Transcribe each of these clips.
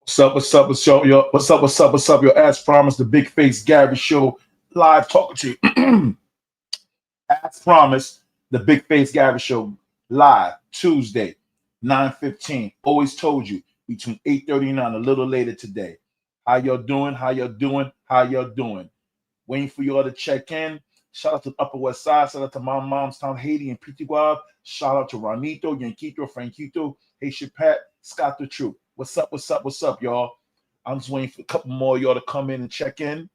What's up? What's up? What's up? What's up? What's up? What's up? Your As promised, the Big Face Gary Show, live talking to you. As promised, the Big Face Gary Show, live Tuesday, 9:15. Always told you between 8:30 and 9, a little later today. How y'all doing? How y'all doing? How y'all doing? Waiting for y'all to check in. Shout out to the Upper West Side. Shout out to my mom's town, Haiti and Petit Guave. Shout out to Ronito, Yanquito, Franquito, Haitian Pat, Scott the Truth. What's up? What's up? What's up, y'all? I'm just waiting for a couple more of y'all to come in and check in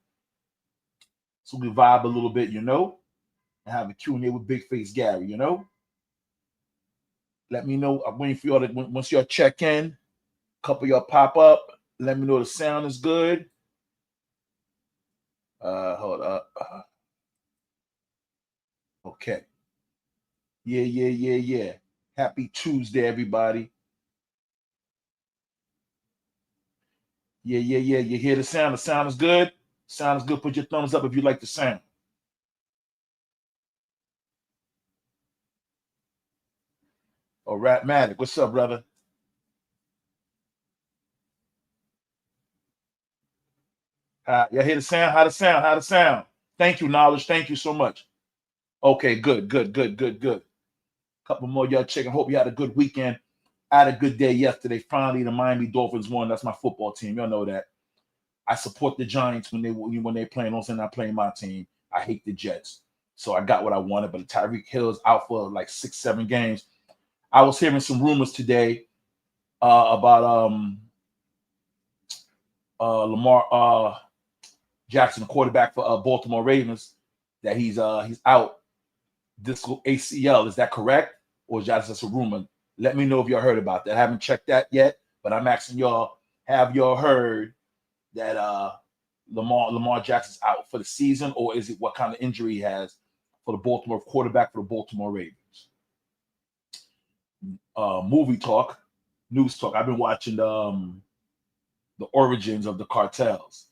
so we vibe a little bit, and have a Q&A with Big Face Gary. Let me know. I'm waiting for y'all to, once y'all check in, a couple of y'all pop up. Let me know the sound is good. Hold up. Okay. Yeah. Happy Tuesday, everybody. Yeah. You hear the sound? The sound is good? Sound is good. Put your thumbs up if you like the sound. Oh, Rapmatic. What's up, brother? Y'all hear the sound? How the sound? How the sound? Thank you, Knowledge. Thank you so much. Okay, good. Couple more y'all checking. Hope you had a good weekend. I had a good day yesterday. Finally, the Miami Dolphins won. That's my football team. Y'all know that. I support the Giants when they playing. Also, not playing my team. I hate the Jets. So I got what I wanted. But Tyreek Hill's out for like 6-7 games. I was hearing some rumors today about Lamar Jackson, the quarterback for Baltimore Ravens, that he's out disc ACL. Is that correct, or is that just a rumor? Let me know if y'all heard about that. I haven't checked that yet, but I'm asking y'all: have y'all heard that Lamar Jackson's out for the season, or is it what kind of injury he has for the Baltimore quarterback for the Baltimore Ravens? Movie talk, news talk. I've been watching the origins of the cartels,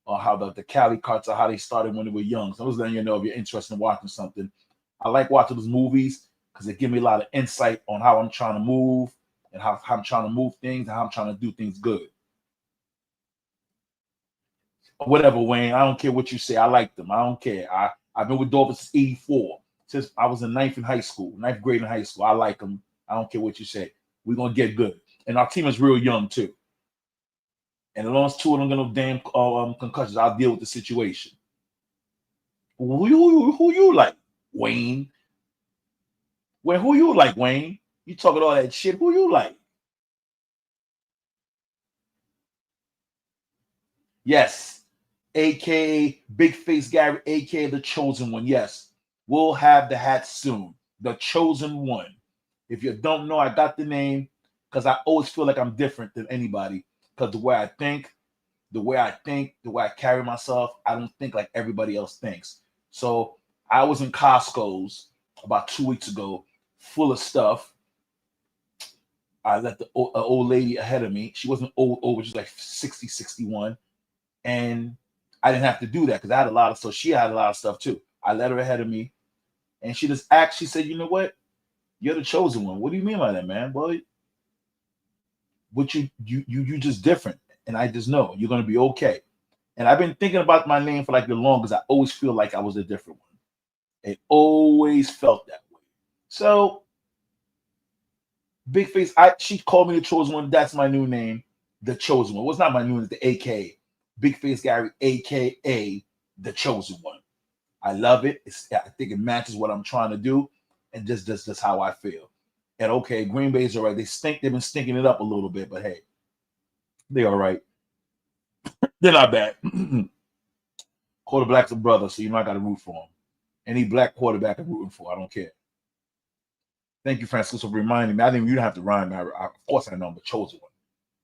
or how the Cali cartel, how they started when they were young. So I was letting you know if you're interested in watching something. I like watching those movies because they give me a lot of insight on how I'm trying to move and how I'm trying to move things and how I'm trying to do things good. Whatever, Wayne. I don't care what you say. I like them. I don't care. I've been with Dolphins since '84, since I was in ninth grade in high school. I like them. I don't care what you say. We're gonna get good, and our team is real young too. And as long as two of them get no damn concussions, I'll deal with the situation. Who you like, Wayne? Who you like, Wayne? You talking all that shit. Who you like? Yes. AKA Big Face Gary, AKA the Chosen One. Yes. We'll have the hat soon. The Chosen One. If you don't know, I got the name because I always feel like I'm different than anybody. Because the way I think, the way I carry myself, I don't think like everybody else thinks. So I was in Costco's about 2 weeks ago, full of stuff. I let the old lady ahead of me. She wasn't old, she was like 60, 61. And I didn't have to do that because I had a lot of stuff. She had a lot of stuff too. I let her ahead of me. And she just asked, she said, you know what? You're the chosen one. What do you mean by that, man? Well, what you just different. And I just know you're gonna be okay. And I've been thinking about my name for like the longest. I always feel like I was a different one. It always felt that way. So Big Face, she called me the chosen one. That's my new name, the chosen one. Well, it's not my new name, it's the AK. Big Face Gary, aka the chosen one. I love it. I think it matches what I'm trying to do, and just how I feel. And okay, Green Bay's all right. They've been stinking it up a little bit, but hey, they're all right. They're not bad. Quarterback's a brother, so you know I got to root for him. Any black quarterback I'm rooting for, I don't care. Thank you, Francisco, for reminding me. I think you don't have to rhyme me. Of course, I know I'm the chosen one,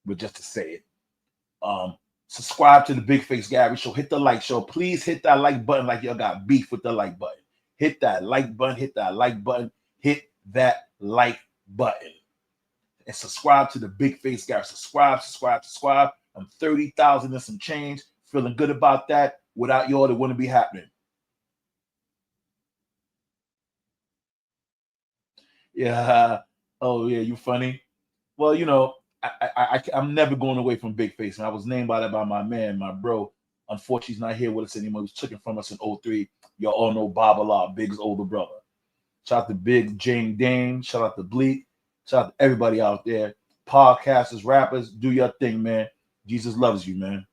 but just to say it. Subscribe to the Big Face Gary Show. Hit the like show. Please hit that like button like y'all got beef with the like button. Hit that like button. Hit that like button. Hit that like button. And subscribe to the Big Face Gary. Subscribe. I'm 30,000 and some change. Feeling good about that. Without y'all, it wouldn't be happening. Yeah. Oh, yeah, you funny. Well, I'm never going away from Big Face, man. I was named by that by my man, my bro. Unfortunately, he's not here with us anymore. He was taken from us in '03. Y'all all know Bob Allah, Big's older brother. Shout out to Big Jane Dame. Shout out to Bleek. Shout out to everybody out there. Podcasters, rappers, do your thing, man. Jesus loves you, man.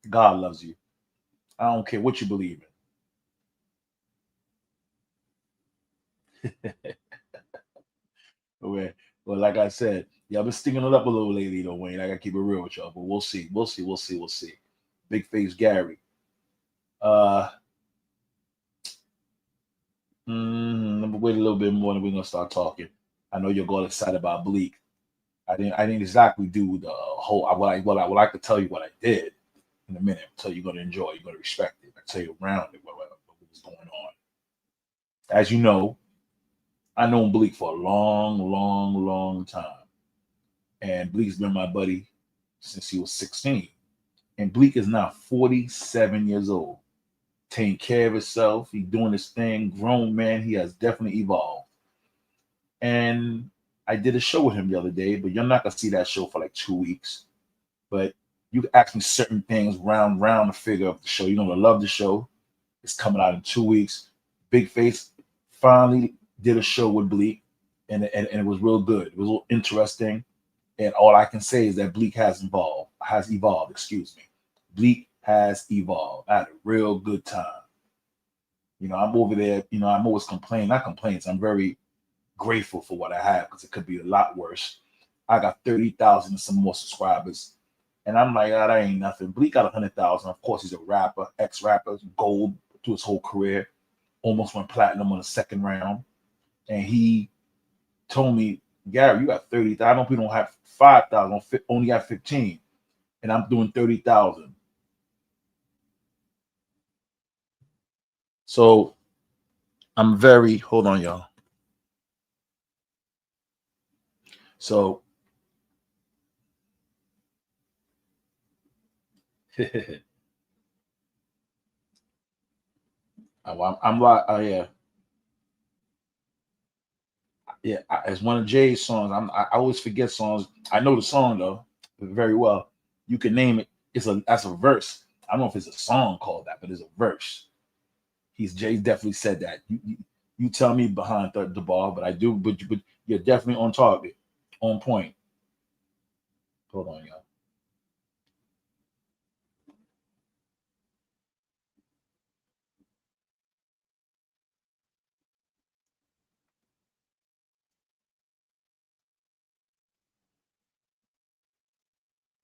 God loves you. I don't care what you believe in. Okay. Well, like I said, y'all been sticking it up a little lately, though, Wayne. I gotta keep it real with y'all, but we'll see. We'll see. We'll see. We'll see. Big Face Gary. Uh, wait a little bit more, and we're gonna start talking. I know you're all excited about Bleak. I didn't exactly do the whole. I would like to tell you what I did in a minute. So you're gonna enjoy. You're gonna respect it. I tell you around it what was going on. As you know, I known Bleak for a long, long, long time, and Bleak's been my buddy since he was 16. And Bleak is now 47 years old. Taking care of himself. He's doing his thing. Grown man. He has definitely evolved. And I did a show with him the other day, but you're not gonna see that show for like 2 weeks. But you can ask me certain things round the figure of the show. You're gonna love the show. It's coming out in 2 weeks. Big Face finally did a show with Bleak, and it was real good. It was a little interesting. And all I can say is that Bleak has evolved, excuse me. Bleak has evolved. I had a real good time. I'm over there, I'm always complaining, not complaints. I'm very grateful for what I have because it could be a lot worse. I got 30,000 and some more subscribers. And I'm like, that ain't nothing. Bleak got 100,000. Of course, he's a rapper, ex-rapper, gold through his whole career. Almost went platinum on the second round. And he told me, Gary, you got 30,000. I don't, we don't have 5,000, only got 15. And I'm doing 30,000. So I'm very, hold on, y'all. So I'm like, oh yeah, yeah. It's one of Jay's songs. I always forget songs. I know the song though very well. You can name it. That's a verse. I don't know if it's a song called that, but it's a verse. Jay definitely said that. You tell me behind the ball, but I do. But you're definitely on target, on point. Hold on, y'all.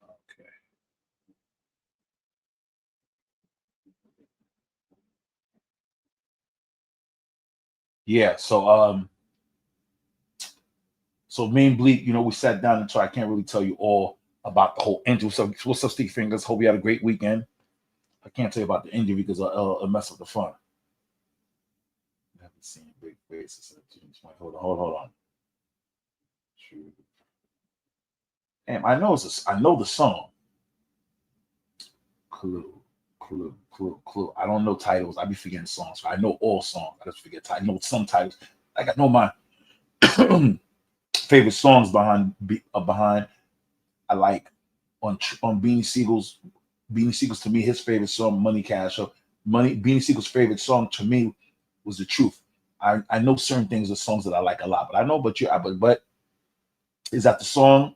Okay. Yeah. So me and Bleak, we sat down and so I can't really tell you all about the whole injury. So what's up, Stick Fingers? Hope you had a great weekend. I can't tell you about the injury because it'll mess up the fun. I haven't seen big faces. Hold on. Damn, I know the song. Clue. I don't know titles. I be forgetting songs. So I know all songs. I just forget titles. I know some titles. Like I know my favorite songs behind. I like on Beanie Siegel's to me his favorite song, Money Cash. So Beanie Siegel's favorite song to me was The Truth. I know certain things are songs that I like a lot, but I know, but is that the song?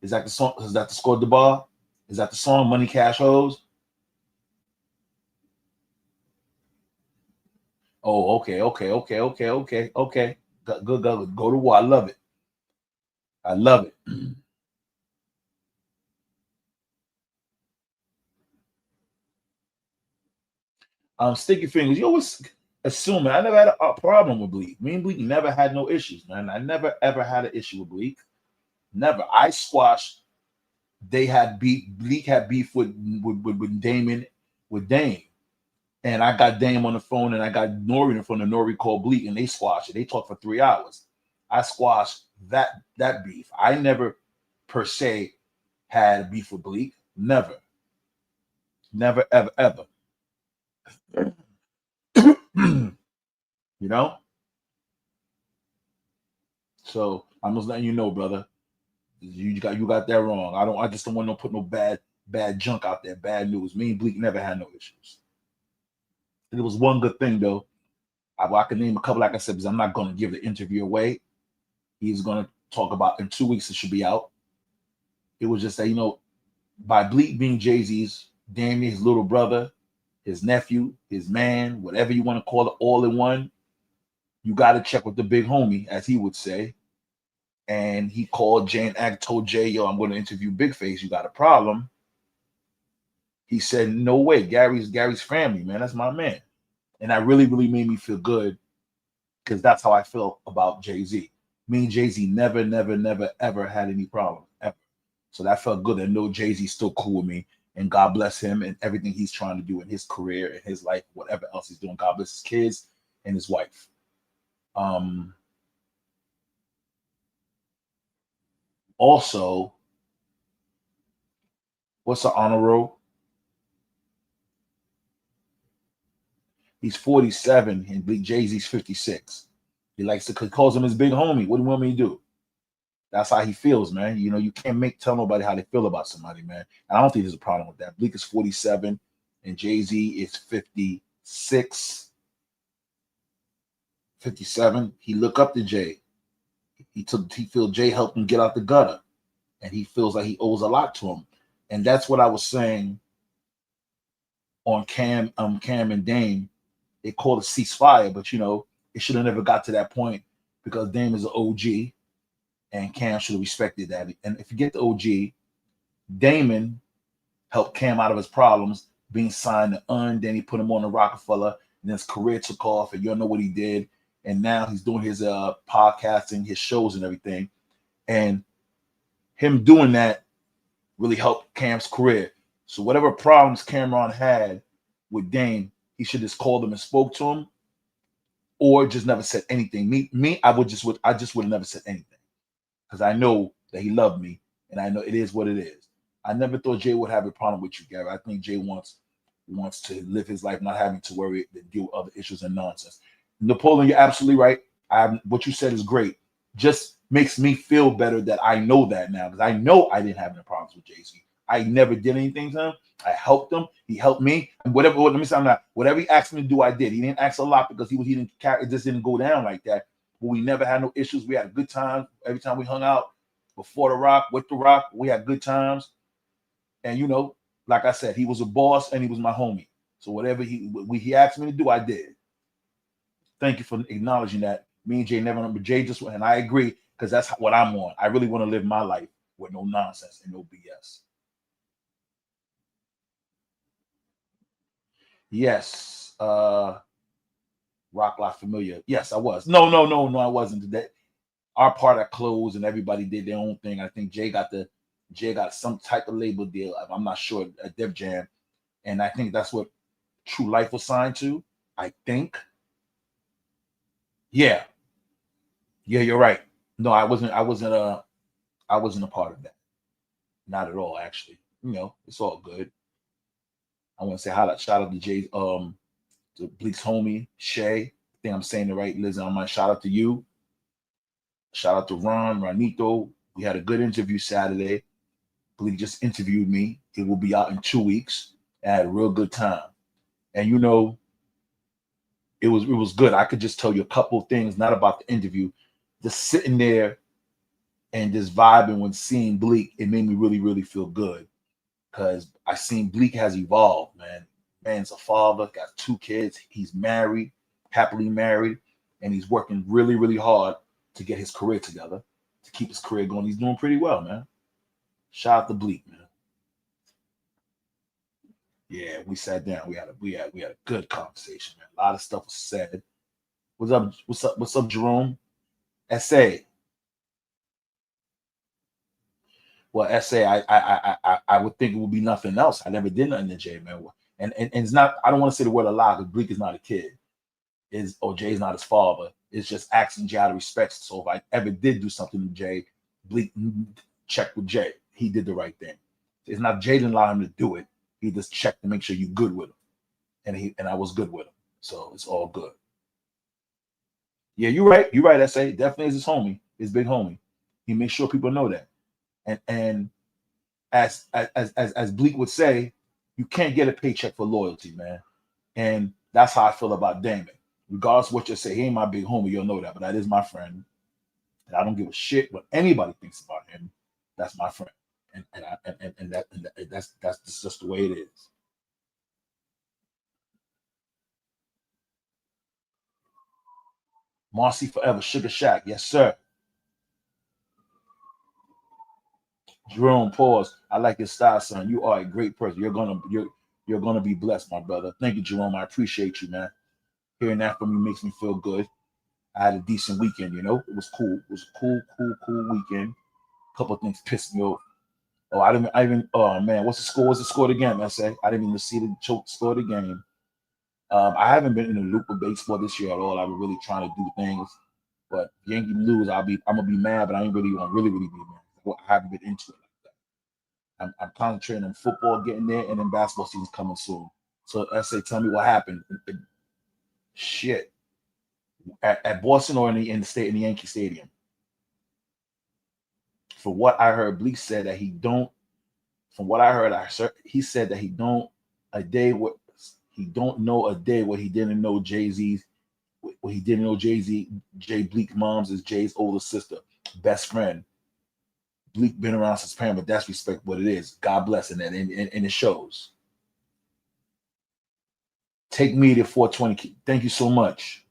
Is that the song? Is that the score the bar? Is that the song Money Cash Hoes? Oh, okay. Go to war. I love it. I love it. Sticky Fingers, you always assuming I never had a problem with Bleak. Me and Bleak never had no issues, man. I never ever had an issue with Bleak. Never. I squashed. They had beef. Bleak had beef with Damon, with Dame. And I got Dame on the phone and I got Nori on the phone and Nori called Bleak and they squashed it. They talked for 3 hours. I squashed that beef. I never per se had beef with Bleak. Never. Never, ever, ever. you know? So I'm just letting you know, brother. You got that wrong. I just don't want to put no bad junk out there, bad news. Me and Bleek never had no issues. And it was one good thing though. I can name a couple, like I said, because I'm not going to give the interview away. He's going to talk about in 2 weeks. It should be out. It was just that by Bleek being Jay-Z's, Damien, his little brother, his nephew, his man, whatever you want to call it, all in one. You got to check with the big homie, as he would say. And he called Jay and told Jay, yo, I'm going to interview Big Face. You got a problem? He said, no way. Gary's family, man. That's my man. And that really, really made me feel good because that's how I feel about Jay-Z. Me and Jay-Z never, never, never, ever had any problems, ever. So that felt good. I know Jay-Z's still cool with me. And God bless him and everything he's trying to do in his career, in his life, whatever else he's doing. God bless his kids and his wife. Also, what's the honor roll? He's 47 and Big Jay-Z's 56. He calls him his big homie. What do you want me to do? That's how he feels, man. You can't tell nobody how they feel about somebody, man. And I don't think there's a problem with that. Bleek is 47 and Jay-Z is 56, 57. He look up to Jay. He feels Jay helped him get out the gutter. And he feels like he owes a lot to him. And that's what I was saying on Cam and Dame. They call it ceasefire, but it should have never got to that point because Dame is an OG and Cam should have respected that. And if you get the OG, Damon helped Cam out of his problems, being signed to Earn, then he put him on the Roc-A-Fella, and then his career took off, and you don't know what he did. And now he's doing his podcasting, his shows and everything. And him doing that really helped Cam's career. So whatever problems Cameron had with Dame, he should just called him and spoke to him, or just never said anything. Me, I just would have never said anything because I know that he loved me, and I know it is what it is. I never thought Jay would have a problem with you, Gary. I think Jay wants to live his life not having to worry to deal with other issues and nonsense. Napoleon, you're absolutely right. What you said is great. Just makes me feel better that I know that now because I know I didn't have any problems with Jay-Z. I never did anything to him. I helped him. He helped me. And whatever he asked me to do, I did. He didn't ask a lot because he didn't care. It just didn't go down like that. But we never had no issues. We had a good time. Every time we hung out before the Roc, with the Roc, we had good times. And like I said, he was a boss and he was my homie. So whatever he asked me to do, I did. Thank you for acknowledging that. Me and Jay never remember. Jay just went, and I agree because that's what I'm on. I really want to live my life with no nonsense and no BS. Yes. Rock Life Familiar. Yes, I was. No, I wasn't. Today. Our part I closed and everybody did their own thing. I think Jay got some type of label deal. I'm not sure, a Def Jam. And I think that's what True Life was signed to. I think. Yeah. Yeah, you're right. No, I wasn't a part of that. Not at all, actually. It's all good. I want to say shout out to Jay, to Bleek's homie, Shay. I think I'm saying it right, Liz. I might shout out to you. Shout out to Ronito. We had a good interview Saturday. Bleek just interviewed me. It will be out in 2 weeks. I had a real good time. And it was good. I could just tell you a couple of things, not about the interview. Just sitting there and just vibing when seeing Bleek, it made me really, really feel good. Because I seen Bleek has evolved, man. Man's a father, got 2 kids. He's married, happily married, and he's working really, really hard to get his career together, to keep his career going. He's doing pretty well, man. Shout out to Bleek, man. Yeah, we sat down. We had a good conversation, man. A lot of stuff was said. What's up, Jerome? SA. Well, SA, I would think it would be nothing else. I never did nothing to Jay, man. And it's not, I don't want to say the word aloud because Bleek is not a kid. Jay's not his father. It's just asking Jay out of respect. So if I ever did do something to Jay, Bleek checked with Jay. He did the right thing. It's not Jay didn't allow him to do it. He just checked to make sure you're good with him. And I was good with him. So it's all good. Yeah, you're right. You're right, SA. Definitely is his homie, his big homie. He makes sure people know that. And as Bleek would say, you can't get a paycheck for loyalty, man. And that's how I feel about Damon. Regardless of what you say, he ain't my big homie, you'll know that, but that is my friend. And I don't give a shit what anybody thinks about him. That's my friend. That's just the way it is. Marcy forever, Sugar Shack, yes sir. Jerome, pause. I like your style, son. You are a great person. You're gonna be blessed, my brother. Thank you, Jerome. I appreciate you, man. Hearing that from you makes me feel good. I had a decent weekend, you know. It was cool. It was a cool weekend. A couple of things pissed me off. Oh, oh man, what's the score? What's the score of the game? I say I didn't even see the choke score of the game. I haven't been in the loop of baseball this year at all. I've been really trying to do things. But Yankee lose, I'm gonna be mad, but I ain't really gonna really be mad. Well, I haven't been into it like that. I'm concentrating on football getting there, and then basketball season's coming soon. So I say, tell me what happened. Shit, at Boston or in the state in the Yankee Stadium. For what I heard, Bleek said that he don't. From what I heard, he said that a day what he don't know a day what he didn't know Jay-Z's what he didn't know Jay-Z Jay Bleek mom's is Jay's older sister, best friend. Bleek been around since parent, but that's respect what it is. God bless it, and it shows. Take me to 420. Thank you so much.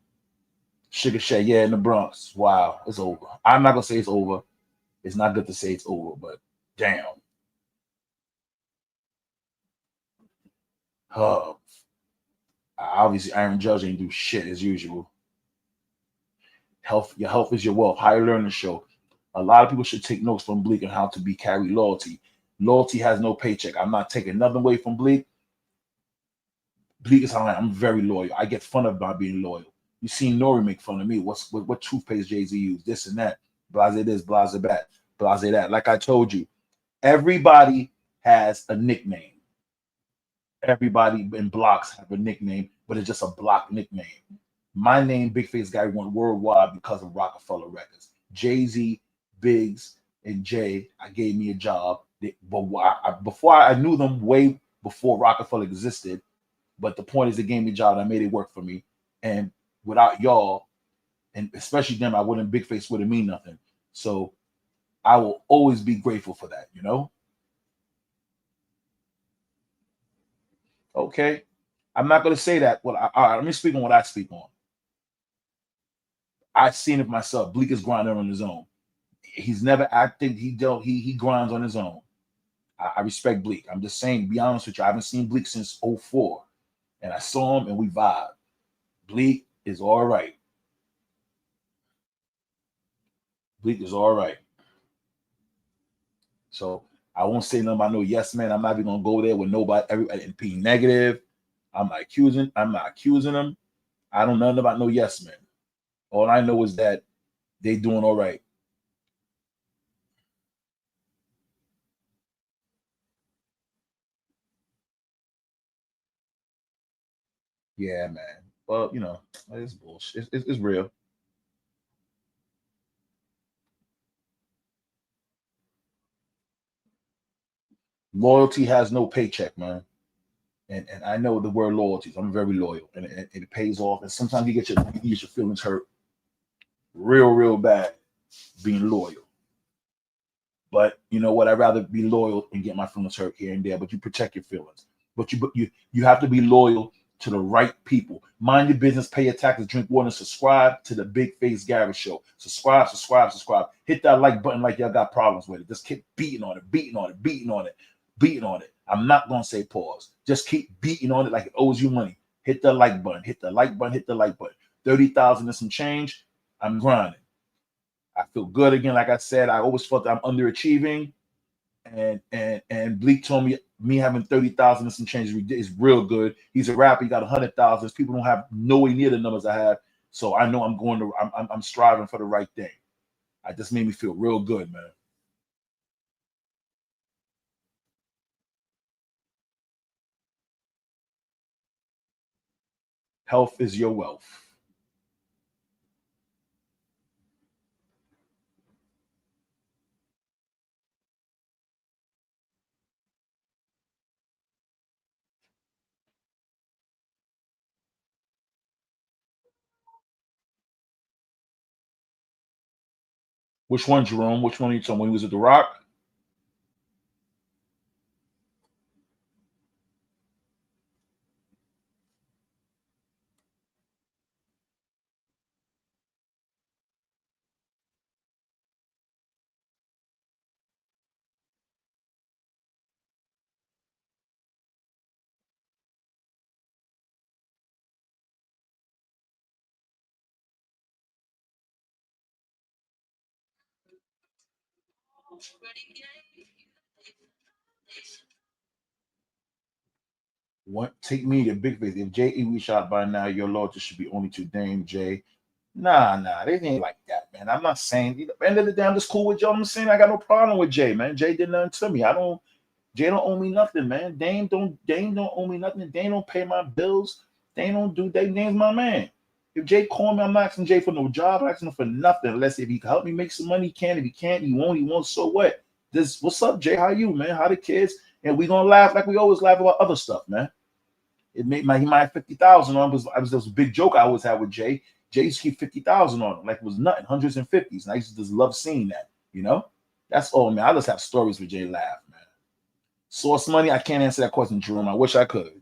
Sugar Shay, yeah, in the Bronx. Wow, it's over. I'm not gonna say it's over. It's not good to say it's over, but damn. Uh, obviously, Aaron Judge ain't do shit as usual. Your health is your wealth. Higher learning show. A lot of people should take notes from Bleek on how to be carry loyalty. Loyalty has no paycheck. I'm not taking nothing away from Bleek. Bleak is how I'm very loyal. I get fun about being loyal. You seen Nori make fun of me. What toothpaste Jay-Z used? This and that. Blase this, blase that, blase that. Like I told you, everybody has a nickname. Everybody in blocks have a nickname, but it's just a block nickname. My name, Big Face Guy, went worldwide because of Roc-A-Fella Records. Jay-Z, Biggs, and Jay, I gave me a job. But before I knew them way before Roc-A-Fella existed, but the point is, it gave me a job. And I made it work for me. And without y'all, and especially them, I wouldn't Big Face wouldn't mean nothing. So I will always be grateful for that. You know. Okay. I'm not going to say that. Well, all right. Let me speak on what I speak on. I've seen it myself. Bleek is grinding on his own. He's never acted. He don't. He grinds on his own. I respect Bleek. I'm just saying. To be honest with you, I haven't seen Bleek since '04, and I saw him and we vibe. Bleek is all right. Bleek is all right. So I won't say nothing about no yes man. I'm not even gonna go there with nobody, everybody and be negative. I'm not accusing them. I don't know nothing about no yes man. All I know is that they doing all right. Yeah, man. Well, it's bullshit. It's real. Loyalty has no paycheck, man. And I know the word loyalty. I'm very loyal, and it pays off. And sometimes you get your feelings hurt real bad being loyal. But you know what? I'd rather be loyal and get my feelings hurt here and there. But you protect your feelings. But you have to be loyal to the right people. Mind your business, pay your taxes, drink water, and subscribe to the Big Face Gary Show. Subscribe. Hit that like button like y'all got problems with it. Just keep beating on it, beating on it, beating on it, beating on it. I'm not gonna say pause. Just keep beating on it like it owes you money. Hit the like button, hit the like button, hit the like button. 30,000 and some change. I'm grinding. I feel good again. Like I said, I always felt that I'm underachieving, and Bleek told me having 30,000 and some change is real good. He's a rapper. He got 100,000. People don't have nowhere near the numbers I have, so I know I'm striving for the right thing. I just made me feel real good, man. Health is your wealth. Which one, Jerome? Which one are you talking? When he was at the Rock? What take me to big face? If Jay E shot by now, your loyalty should be only to Dame Jay. Nah, they ain't like that, man. I'm not saying. At the end of the day, I'm just cool with Joe. I'm saying I got no problem with Jay, man. Jay did nothing to me. I don't. Jay don't owe me nothing, man. Dame don't owe me nothing. Dame don't pay my bills. Dame don't do. Dame's my man. If Jay call me, I'm not asking Jay for no job. I'm asking him for nothing. Unless if he can help me make some money, he can. If he can't, he won't. He won't. So what? This. What's up, Jay? How you, man? How the kids? And we gonna laugh like we always laugh about other stuff, man. It made my he might have 50,000 on him. I was there was a big joke I always had with Jay. Jay used to keep 50,000 on him, like it was nothing, hundreds and fifties. And I used to just love seeing that, you know? That's all, man. I just have stories with Jay laugh, man. Source money, I can't answer that question, Jerome. I wish I could.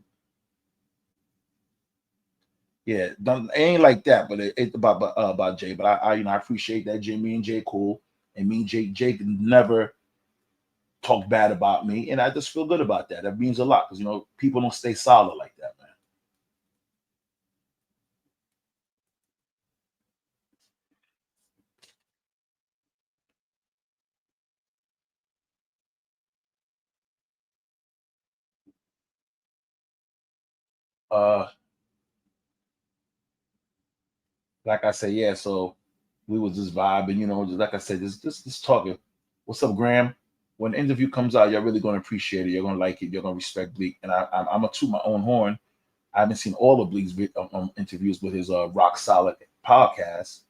Yeah, don't it ain't like that, but it about Jay. But I appreciate that Jay, me and Jay cool. And me and Jay never talk bad about me. And I just feel good about that. That means a lot because people don't stay solid like that, man. Uh like I said, yeah, so we was just vibing, just like I said, just talking. What's up, Graham? When the interview comes out, you're really gonna appreciate it. You're gonna like it. You're gonna respect Bleek. And I'm gonna toot my own horn. I haven't seen all of Bleek's interviews with his Rock Solid podcast,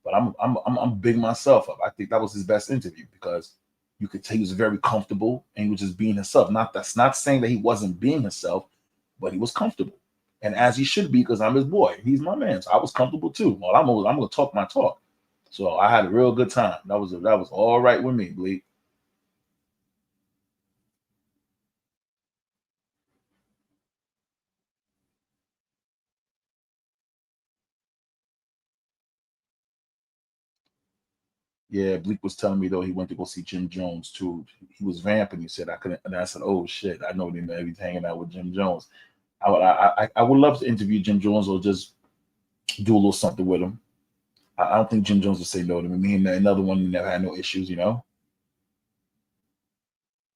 but I'm big myself up. I think that was his best interview because you could tell he was very comfortable and he was just being himself. That's not saying that he wasn't being himself, but he was comfortable, and as he should be because I'm his boy. He's my man, so I was comfortable too. Well, I'm gonna talk my talk, so I had a real good time. That was all right with me, Bleak. Yeah, Bleak was telling me though he went to go see Jim Jones too. He was vamping. He said I couldn't, and I said, "Oh shit, I know him. He's hanging out with Jim Jones." I would love to interview Jim Jones or just do a little something with him. I don't think Jim Jones would say no to me. Me and another one never had no issues.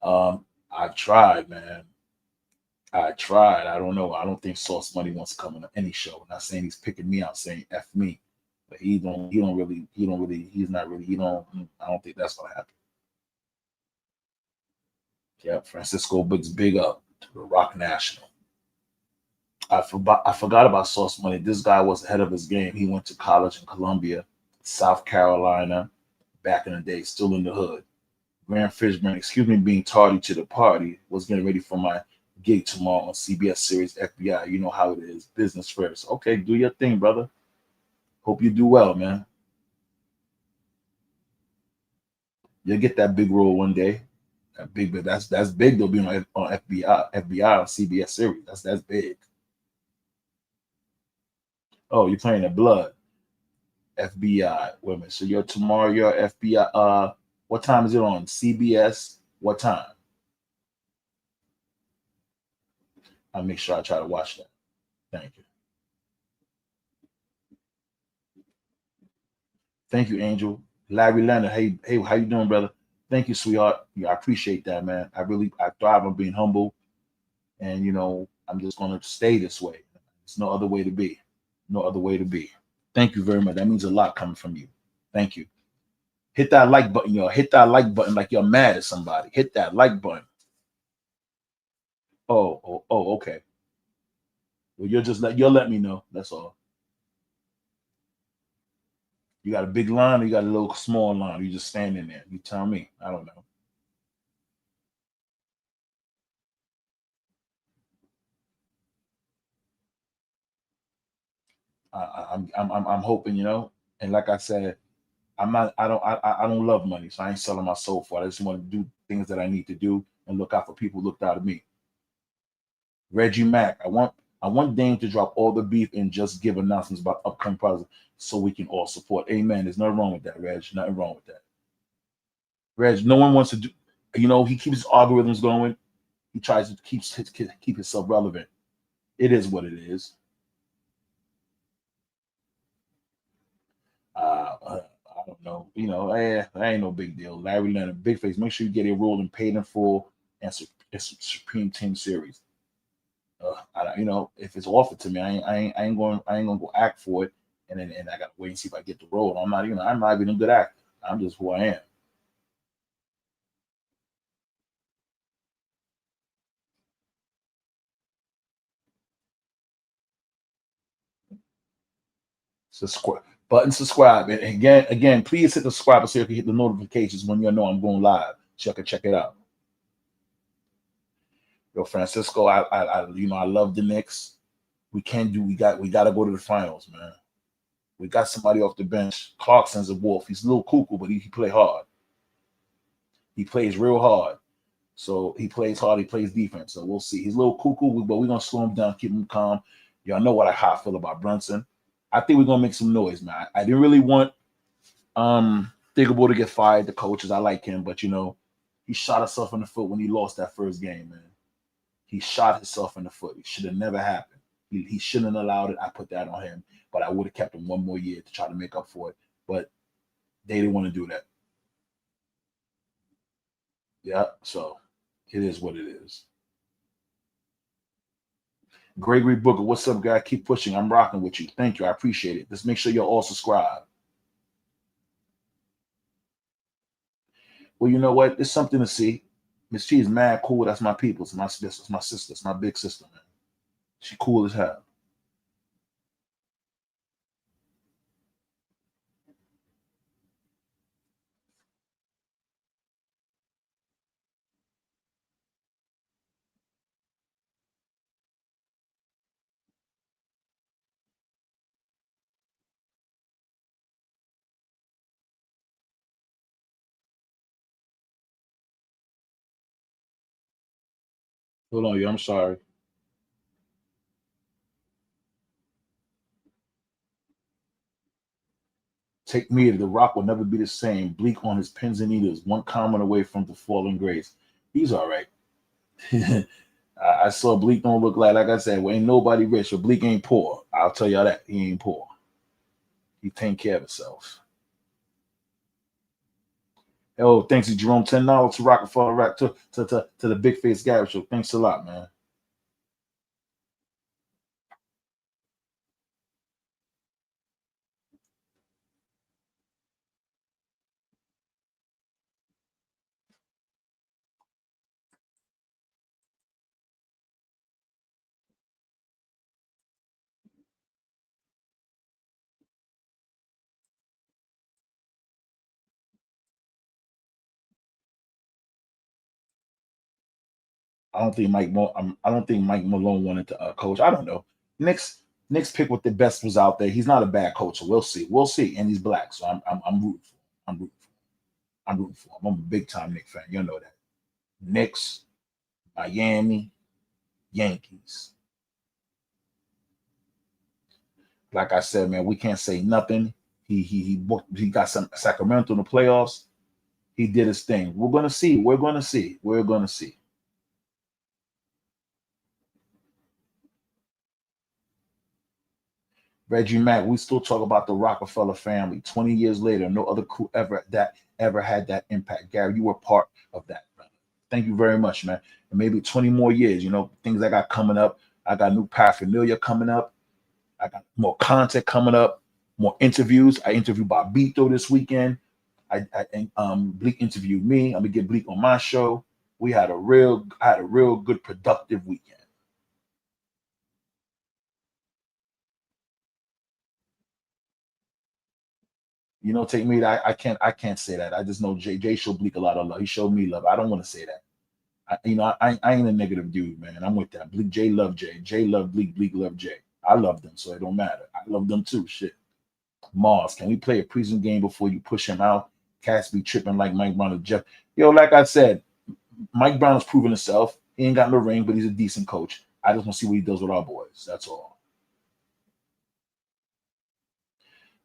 I've tried, man. I tried. I don't know. I don't think Sauce Money wants to come on any show. I'm not saying he's picking me out, saying F me. But he's not really, I don't think that's gonna happen. Yeah, Francisco Biggs big up to the Rock National. I forgot about Sauce Money. This guy was ahead of his game. He went to college in Columbia, South Carolina, back in the day, still in the hood. Graham Fishburne, excuse me, being tardy to the party, was getting ready for my gig tomorrow on CBS series FBI. You know how it is, business first. Okay, do your thing, brother. Hope you do well, man. You'll get that big role one day. That big, but that's big though. Being on FBI on CBS series. That's big. Oh, you're playing the blood. FBI. Wait a minute. So you're tomorrow. You're FBI. What time is it on CBS? What time? I'll make sure I try to watch that. Thank you. Thank you, Angel. Larry Leonard. Hey, how you doing, brother? Thank you, sweetheart. Yeah, I appreciate that, man. I thrive on being humble, and I'm just gonna stay this way. There's no other way to be. No other way to be. Thank you very much. That means a lot coming from you. Thank you. Hit that like button, y'all. Hit that like button like you're mad at somebody. Hit that like button. Oh, okay. Well, you'll let me know. That's all. You got a big line, or you got a little small line. You just standing there. You tell me. I don't know. I'm hoping, and like I said, I'm not. I don't love money, so I ain't selling my soul for it. I just want to do things that I need to do and look out for people who looked out of me. Reggie Mack. I want Dame to drop all the beef and just give announcements about upcoming projects so we can all support. Amen. There's nothing wrong with that, Reg. Nothing wrong with that. Reg, no one wants to do. He keeps his algorithms going. He tries to keep himself relevant. It is what it is. I don't know. That ain't no big deal. Larry Leonard, big face. Make sure you get enrolled and paid in full and Supreme Team Series. If it's offered to me, I ain't gonna go act for it, and I gotta wait and see if I get the role. I'm not even a good actor. I'm just who I am. Subscribe, and again, please hit the subscribe so you can hit the notifications when you know I'm going live, so you can check it out. Yo, Francisco, I love the Knicks. We got to go to the finals, man. We got somebody off the bench. Clarkson's a wolf. He's a little cuckoo, but he play hard. He plays real hard. So he plays hard. He plays defense. So we'll see. He's a little cuckoo, but we're gonna slow him down, keep him calm. Y'all know how I feel about Brunson. I think we're gonna make some noise, man. I didn't really want Thiggable to get fired, the coaches. I like him, but he shot himself in the foot when he lost that first game, man. He shot himself in the foot. It should have never happened. He shouldn't have allowed it. I put that on him, but I would have kept him one more year to try to make up for it. But they didn't want to do that. Yeah, so it is what it is. Gregory Booker, what's up, guy? Keep pushing. I'm rocking with you. Thank you. I appreciate it. Just make sure you're all subscribed. Well, you know what? It's something to see. Miss T is mad cool. That's my people. It's my sister. It's my sister. It's my big sister, man. She cool as hell. Hold on, you. I'm sorry. Take me to the Rock will never be the same. Bleak on his pins and needles, one comment away from the falling grace. He's all right. I saw Bleak don't look like I said, well, ain't nobody rich, but Bleak ain't poor. I'll tell y'all that. He ain't poor. He taking care of himself. Oh, thanks to Jerome, $10 to Roc-A-Fella Rack to the Big Face Garage Show. Thanks a lot, man. I don't think I don't think Mike Malone wanted to coach. I don't know. Nick's pick with the best was out there. He's not a bad coach, so we'll see. We'll see. And he's black, so I'm rooting for him. I'm rooting for him. I'm rooting for him. I'm a big time Nick fan. You know that. Knicks, Miami, Yankees. Like I said, man, we can't say nothing. He got some Sacramento in the playoffs. He did his thing. We're gonna see. We're gonna see. We're gonna see. Reggie Mack, we still talk about the Roc-A-Fella family. 20 years later, no other crew ever had that impact. Gary, you were part of that, brother. Thank you very much, man. And maybe 20 more years, things I got coming up. I got new paraphernalia coming up. I got more content coming up, more interviews. I interviewed Bobito this weekend. Bleek interviewed me. I'm gonna get Bleek on my show. I had a real good productive weekend. Take me. I can't say that. I just know Jay showed Bleek a lot of love. He showed me love. I don't want to say that. I ain't a negative dude, man. I'm with that. Bleek Jay love Jay. Jay love Bleek. Bleek love Jay. I love them, so it don't matter. I love them too. Shit. Mars, can we play a preseason game before you push him out? Cats be tripping like Mike Brown or Jeff. Yo, like I said, Mike Brown has proven himself. He ain't got no ring, but he's a decent coach. I just want to see what he does with our boys. That's all.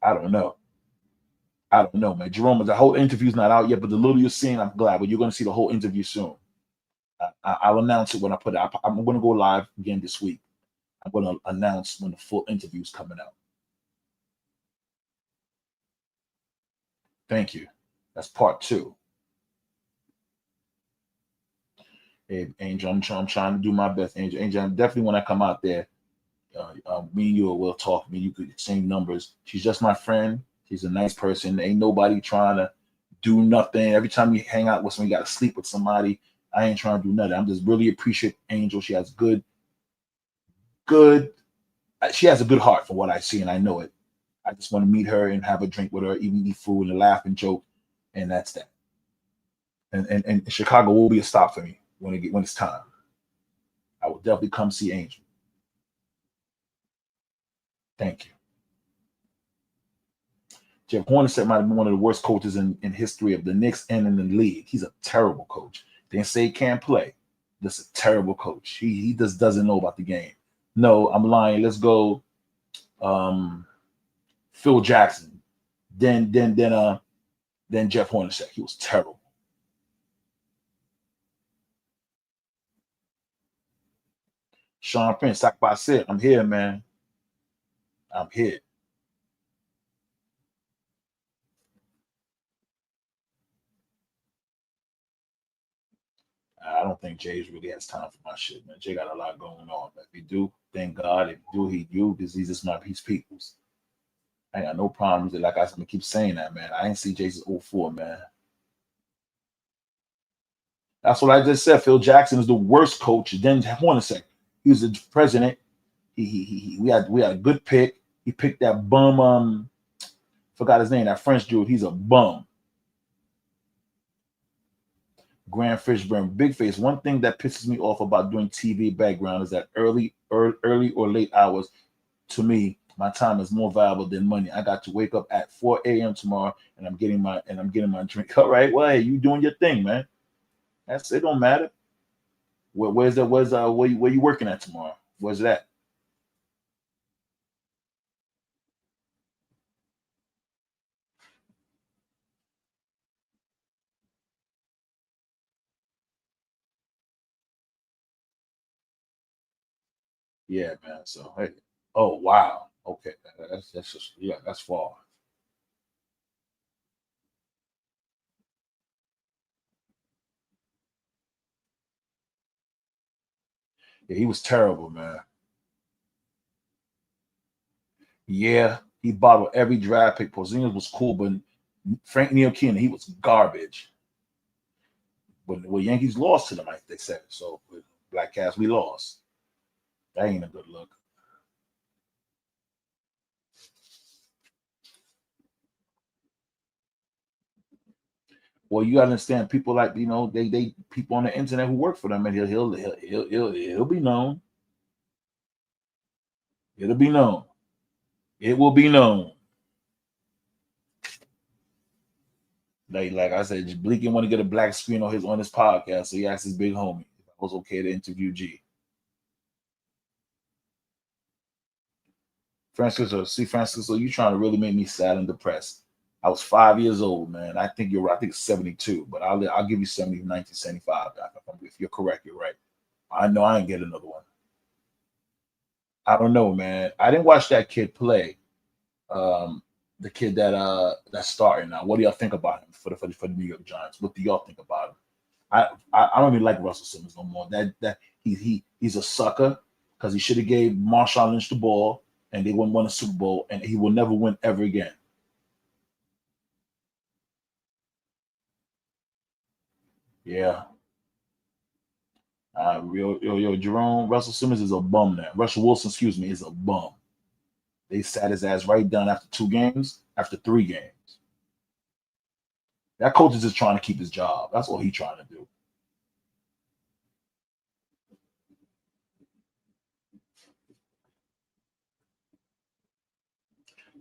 I don't know. I don't know, man. Jerome, the whole interview's not out yet, but the little you're seeing, I'm glad. But you're going to see the whole interview soon. I'll announce it when I put it. I'm going to go live again this week. I'm going to announce when the full interview is coming out. Thank you. That's part 2. Hey, Angel, I'm trying to do my best. Angel, definitely when I come out there, me and you will talk. Me and you could exchange numbers. She's just my friend. She's a nice person. Ain't nobody trying to do nothing. Every time you hang out with someone, you got to sleep with somebody. I ain't trying to do nothing. I'm just really appreciate Angel. She has good. She has a good heart for what I see, and I know it. I just want to meet her and have a drink with her, even eat food and laugh and joke, and that's that. And Chicago will be a stop for me when it's time. I will definitely come see Angel. Thank you. Jeff Hornacek might have been one of the worst coaches in history of the Knicks and in the league. He's a terrible coach. Didn't say he can't play. Just a terrible coach. He just doesn't know about the game. No, I'm lying. Let's go. Phil Jackson. Then Jeff Hornacek. He was terrible. Sean Prince, like I said, I'm here, man. I'm here. I don't think Jay's really has time for my shit, man. Jay got a lot going on. If he do, thank God. If he do, he do, because he's just my peace peoples. I ain't got no problems. Like I keep saying that, man. I ain't see Jay's 04, man. That's what I just said. Phil Jackson is the worst coach. Then Hornacek, he was the president. We had a good pick. He picked that bum. Forgot his name. That French dude. He's a bum. Grant Fishburne, big face. One thing that pisses me off about doing TV background is that early or late hours. To me, my time is more valuable than money. I got to wake up at 4 a.m. tomorrow, and I'm getting my drink. All right, well, hey, you doing your thing, man. That's it. Don't matter. Where you working at tomorrow? Where's that? Yeah, man. So hey, oh wow, okay, that's just yeah, that's far. Yeah, he was terrible, man. Yeah, he bottled every draft pick. Porzingis was cool, but Frank Ntilikina, he was garbage. But well, Yankees lost to them, like they said. So with Black Cats, we lost. That ain't a good look. Well, you gotta understand people like they people on the internet who work for them, and he'll be known. It'll be known. It will be known. Like I said, Bleek didn't want to get a black screen on his podcast, so he asked his big homie if I was okay to interview G. Francisco, see Francisco, you trying to really make me sad and depressed. I was 5 years old, man. I think you're right. I think it's 72, but I'll give you 70, 1975. If you're correct, you're right. I know I ain't get another one. I don't know, man. I didn't watch that kid play. Um, the kid that's starting now. What do y'all think about him for the New York Giants? What do y'all think about him? I don't even like Russell Simmons no more. That he's a sucker because he should have gave Marshawn Lynch the ball and they wouldn't win a Super Bowl and he will never win ever again. Yeah. Jerome Russell Simmons is a bum now. Russell Wilson, excuse me, is a bum. They sat his ass right down after 2 games, after 3 games. That coach is just trying to keep his job. That's all he's trying to do.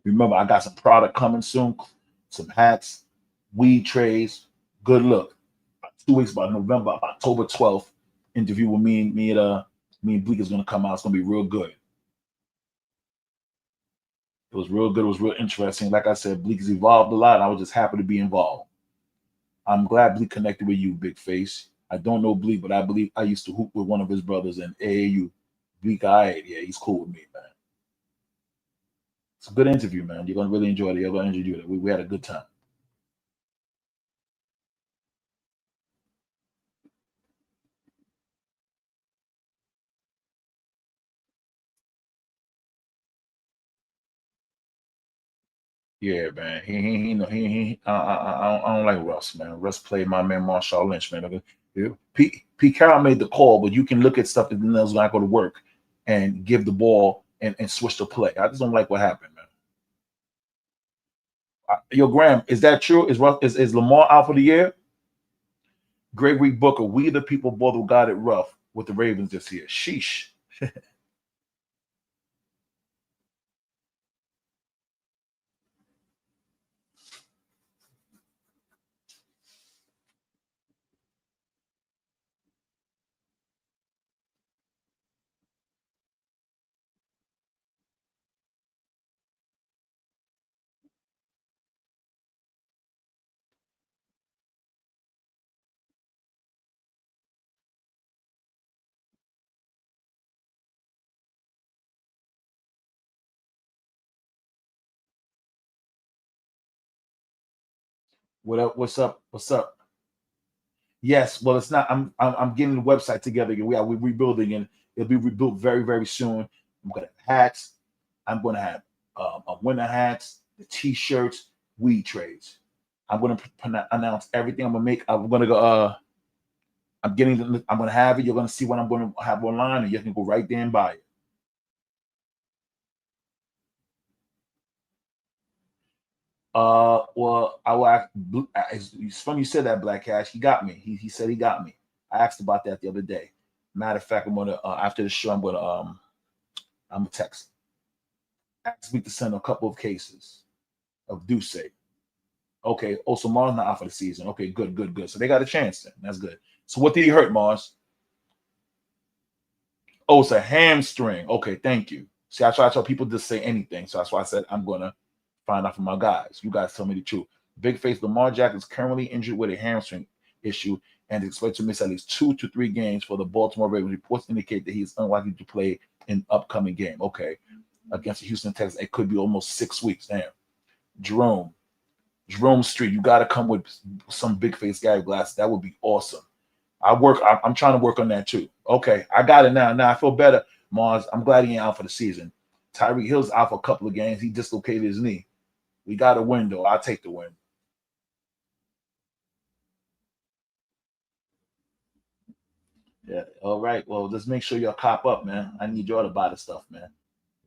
Remember, I got some product coming soon, some hats, weed trays. Good look. 2 weeks, by November, October 12th, interview with me and Bleek is gonna come out. It's gonna be real good. It was real good. It was real interesting. Like I said, Bleek has evolved a lot. I was just happy to be involved. I'm glad Bleek connected with you, Big Face. I don't know Bleek, but I believe I used to hoop with one of his brothers in AAU. Bleek, yeah, he's cool with me, man. It's a good interview, man. You're gonna really enjoy it. You're gonna enjoy it. We had a good time. Yeah, man. I don't like Russ, man. Russ played my man Marshawn Lynch, man. Okay. Yeah. Pete Carroll made the call, but you can look at stuff that does not go to work and give the ball and switch the play. I just don't like what happened, man. Yo, Graham, is that true? Is Lamar out for the year? Gregory Booker, we the people both who got it rough with the Ravens this year. Sheesh. What up? What's up? What's up? Yes, well, it's not. I'm getting the website together. We're rebuilding, and it'll be rebuilt very very soon. I'm gonna have hats. I'm gonna have winter hats, the t-shirts, weed trays. I'm gonna announce everything. I'm gonna make. I'm gonna go. I'm getting. I'm gonna have it. You're gonna see what I'm gonna have online, and you can go right there and buy it. Well, I will ask. It's funny you said that, Black Cash. He got me. He said he got me. I asked about that the other day. Matter of fact, I'm gonna after the show, I'm gonna text. Ask me to send a couple of cases of Duce. Okay. Also, Mars not out for the season. Okay, good, good, good. So they got a chance then. That's good. So what did he hurt, Mars? Oh, it's a hamstring. Okay, thank you. See, I tell people just say anything. So that's why I said I'm gonna find out from my guys. You guys tell me the truth. Big Face Lamar Jackson is currently injured with a hamstring issue and is expected to miss at least 2 to 3 games for the Baltimore Ravens. Reports indicate that he is unlikely to play in upcoming game. Okay. Against the Houston Texans, it could be almost 6 weeks. Damn. Jerome. Jerome Street, you got to come with some big face Gary Glass. That would be awesome. I'm trying to work on that too. Okay, I got it now. Now I feel better, Mars. I'm glad he ain't out for the season. Tyreek Hill's out for a couple of games. He dislocated his knee. We got a win though. I'll take the win. Yeah. All right. Well, just make sure y'all cop up, man. I need y'all to buy the stuff, man. You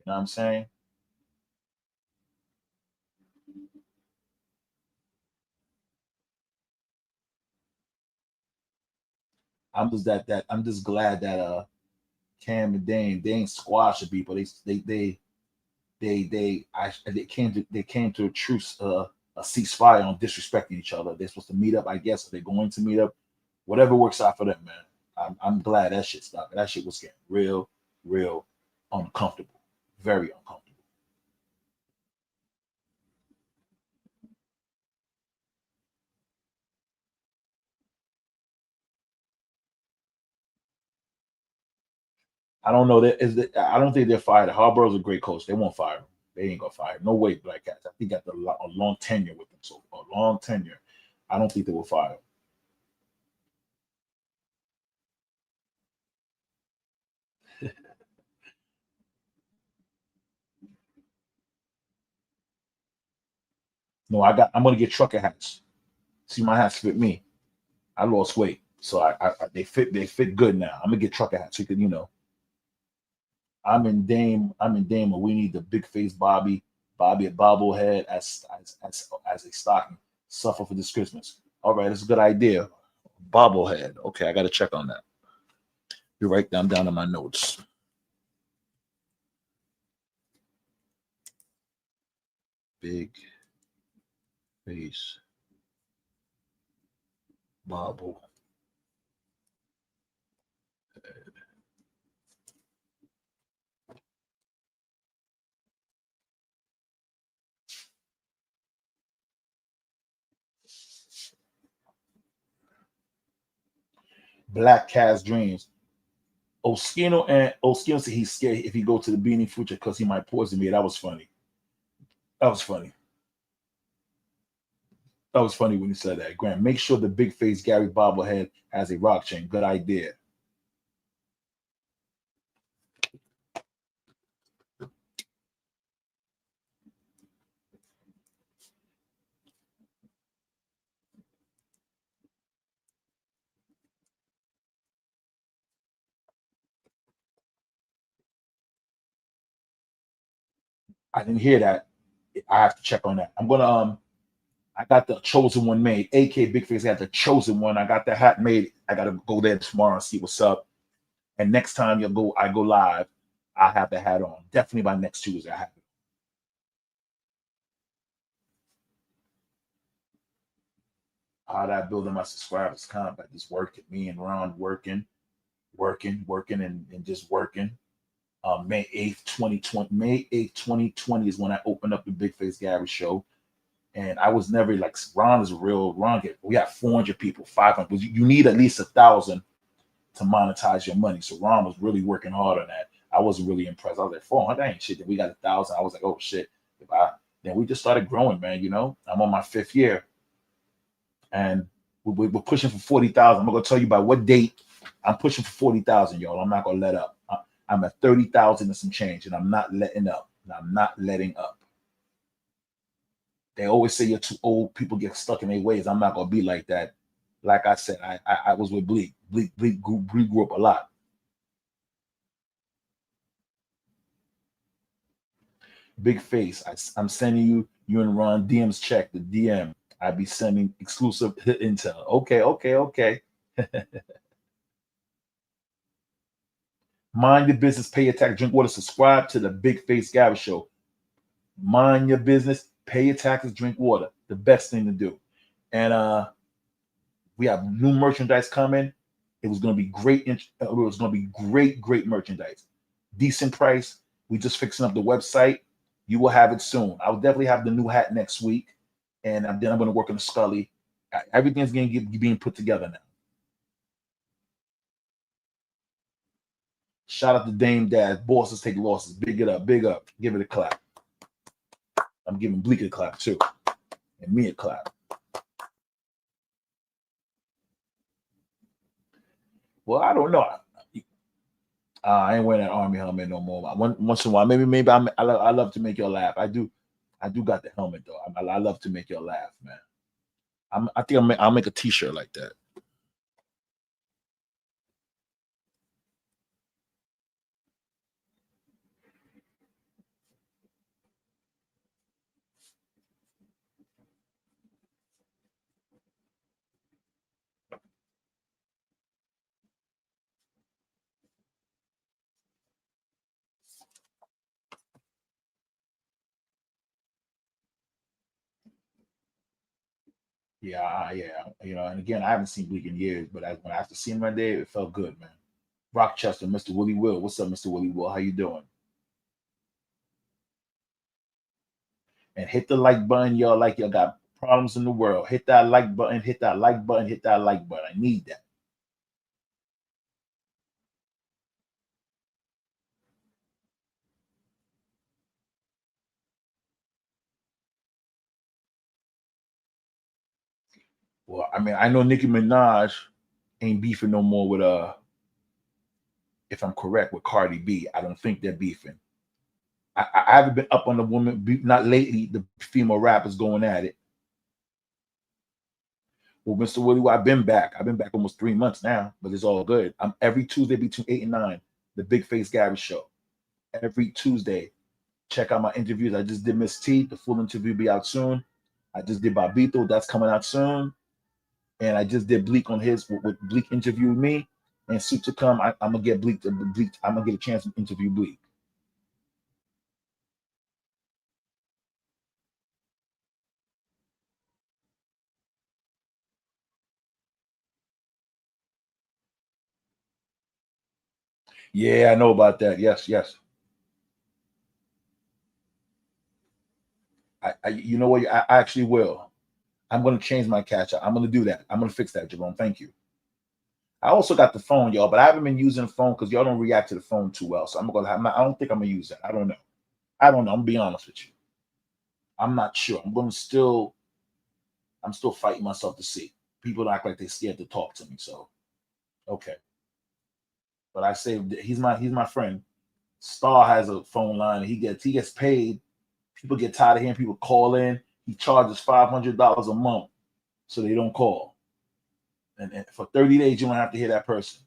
know what I'm saying? I'm just glad that Cam and Dane they ain't squashing people. They came to a truce, a ceasefire on disrespecting each other. They're supposed to meet up, I guess. They're going to meet up. Whatever works out for them, man. I'm glad that shit stopped. That shit was getting real, real uncomfortable. Very uncomfortable. I don't know. I don't think they're fired. Harbaugh's a great coach. They won't fire him. They ain't gonna fire him. No way, Black Cats. I think he got a long tenure with them. So a long tenure. I don't think they will fire him. No, I'm gonna get trucker hats. See, my hats fit me. I lost weight, so they fit good now. I'm gonna get trucker hats. So you can I'm in Dame, and we need the big face Bobby a bobblehead as a stocking. Suffer for this Christmas. All right, that's a good idea. Bobblehead. Okay, I got to check on that. You write them down in my notes. Big face bobble. Black Cat's Dreams. Oskino said he's scared if he go to the Beanie Future because he might poison me. That was funny. That was funny. That was funny when you said that. Grant, make sure the big face Gary bobblehead has a rock chain. Good idea. I didn't hear that. I have to check on that. I'm gonna I got the chosen one made. AK Big Face got the chosen one. I got the hat made. I gotta go there tomorrow and see what's up. And next time I go live, I have the hat on. Definitely by next Tuesday. I have it. How that building my subscribers count by just working. Me and Ron working, and just working. May 8th, 2020. May 8th, 2020 is when I opened up the Big Face Gary show. And I was never like Ron is a real Ron. We have 400 people, 500. You need at least 1,000 to monetize your money. So Ron was really working hard on that. I wasn't really impressed. I was like 400 ain't shit. Then we got 1,000. I was like, oh shit. Then we just started growing, man. I'm on my 5th year, and we're pushing for 40,000. I'm gonna tell you by what date I'm pushing for 40,000, y'all. I'm not gonna let up. I'm at 30,000 and some change, and I'm not letting up. I'm not letting up. They always say you're too old. People get stuck in their ways. I'm not gonna be like that. Like I said, I was with Bleek. Bleek grew up a lot. Big face. I'm sending you and Ron DMs. Check the DM. I be sending exclusive intel. Okay. Mind your business. Pay your tax. Drink water. Subscribe to the Big Face Gary Show. Mind your business. Pay your taxes. Drink water. The best thing to do. And we have new merchandise coming. It was going to be great. It was going to be great merchandise. Decent price. We just fixing up the website. You will have it soon. I'll definitely have the new hat next week, and then I'm going to work on the Scully. Everything's going to be being put together now. Shout out to Dame Dad. Bosses take losses. Big it up. Big up. Give it a clap. I'm giving Bleek a clap too, and me a clap. Well, I don't know. I ain't wearing that army helmet no more. Once in a while, maybe I love to make y'all laugh. I do got the helmet though. I love to make y'all laugh, man. I think I'll make a T-shirt like that. Yeah. And again, I haven't seen Bleek in years, but when I after seeing him one day, it felt good, man. Rochester, Mr. Willie Will. What's up, Mr. Willie Will? How you doing? And hit the like button, y'all. Like y'all got problems in the world. Hit that like button. Hit that like button. Hit that like button. I need that. Well, I mean, I know Nicki Minaj ain't beefing no more with if I'm correct, with Cardi B. I don't think they're beefing. I haven't been up on the woman, not lately. The female rappers going at it. Well, Mr. Willie, I've been back. I've been back almost 3 months now, but it's all good. I'm every Tuesday between 8 and 9, the Big Face Gary Show. Every Tuesday. Check out my interviews. I just did Miss T. The full interview be out soon. I just did Bobito. That's coming out soon. And I just did Bleek on his with Bleek interviewed me. And soon to come, I'm gonna get Bleek to Bleek. I'm gonna get a chance to interview Bleek. Yeah, I know about that. Yes, yes. You know what? I actually will. I'm going to change my catch. I'm going to do that. I'm going to fix that, Jerome. Thank you. I also got the phone, y'all, but I haven't been using the phone because y'all don't react to the phone too well. So I'm going to have. I don't think I'm going to use that. I don't know. I don't know. I'm going to be honest with you. I'm not sure. I'm still fighting myself to see. People act like they're scared to talk to me. So okay, but I say he's my friend. Star has a phone line. He gets paid. People get tired of hearing people call in. He charges $500 a month so they don't call. And for 30 days, you don't have to hear that person.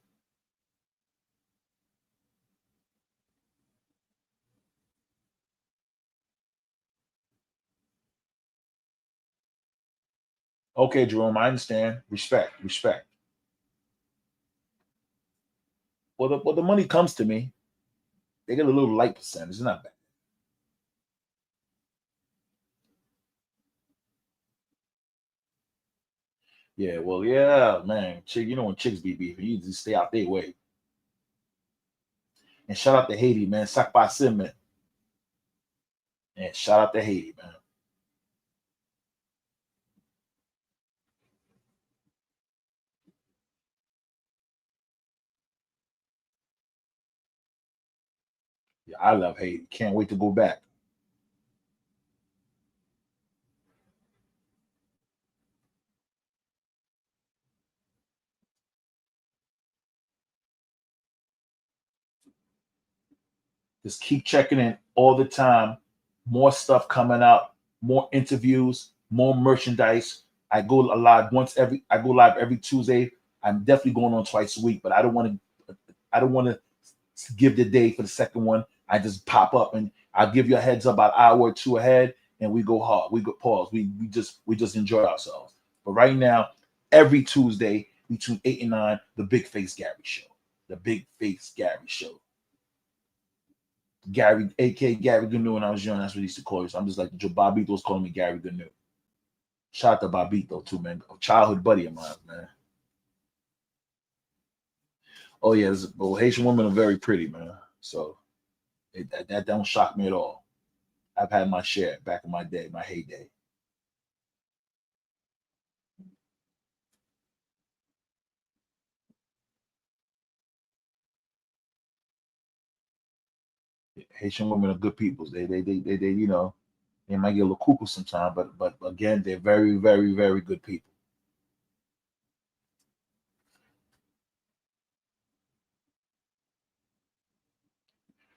Okay, Jerome, I understand. Respect, respect. Well, the money comes to me. They get a little light percentage. It's not bad. Yeah, well, yeah, man. Chick, when chicks be beefing, you just stay out their way. And shout out to Haiti, man. Sakpa Sim, man. And shout out to Haiti, man. Yeah, I love Haiti. Can't wait to go back. Just keep checking in all the time. More stuff coming out, more interviews, more merchandise. I go live every Tuesday. I'm definitely going on twice a week, but I don't want to give the day for the second one. I just pop up and I'll give you a heads up about an hour or two ahead and we go hard. We go pause. We just enjoy ourselves. But right now, every Tuesday between 8 and 9, the Big Face Gary Show. The Big Face Gary Show. Gary, aka Gary Gnu, when I was young, that's what he used to call you. So I'm just like Bobito was calling me Gary Gnu. Shout out to Bobito too, man. A childhood buddy of mine, man. Oh yeah, well, Haitian women are very pretty, man. So that don't shock me at all. I've had my share back in my day, my heyday. Haitian women are good people. They might get a little cuckoo sometimes, but again, they're very, very, very good people.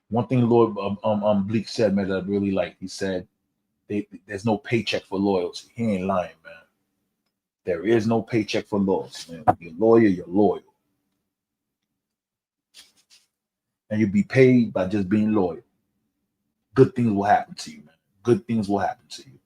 One thing Lord Bleek said, man, that I really like. He said, "There's no paycheck for loyalty." He ain't lying, man. There is no paycheck for loyalty, man. You're loyal, you're loyal, and you'll be paid by just being loyal. Good things will happen to you, man. Good things will happen to you.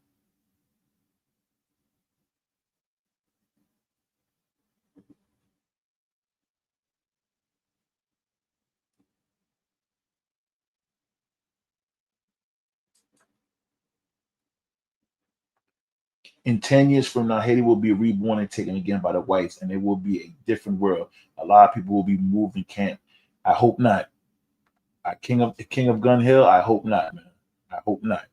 In 10 years from now, Haiti will be reborn and taken again by the whites, and it will be a different world. A lot of people will be moved and can't. I hope not. King of Gun Hill. I hope not, man. I hope not.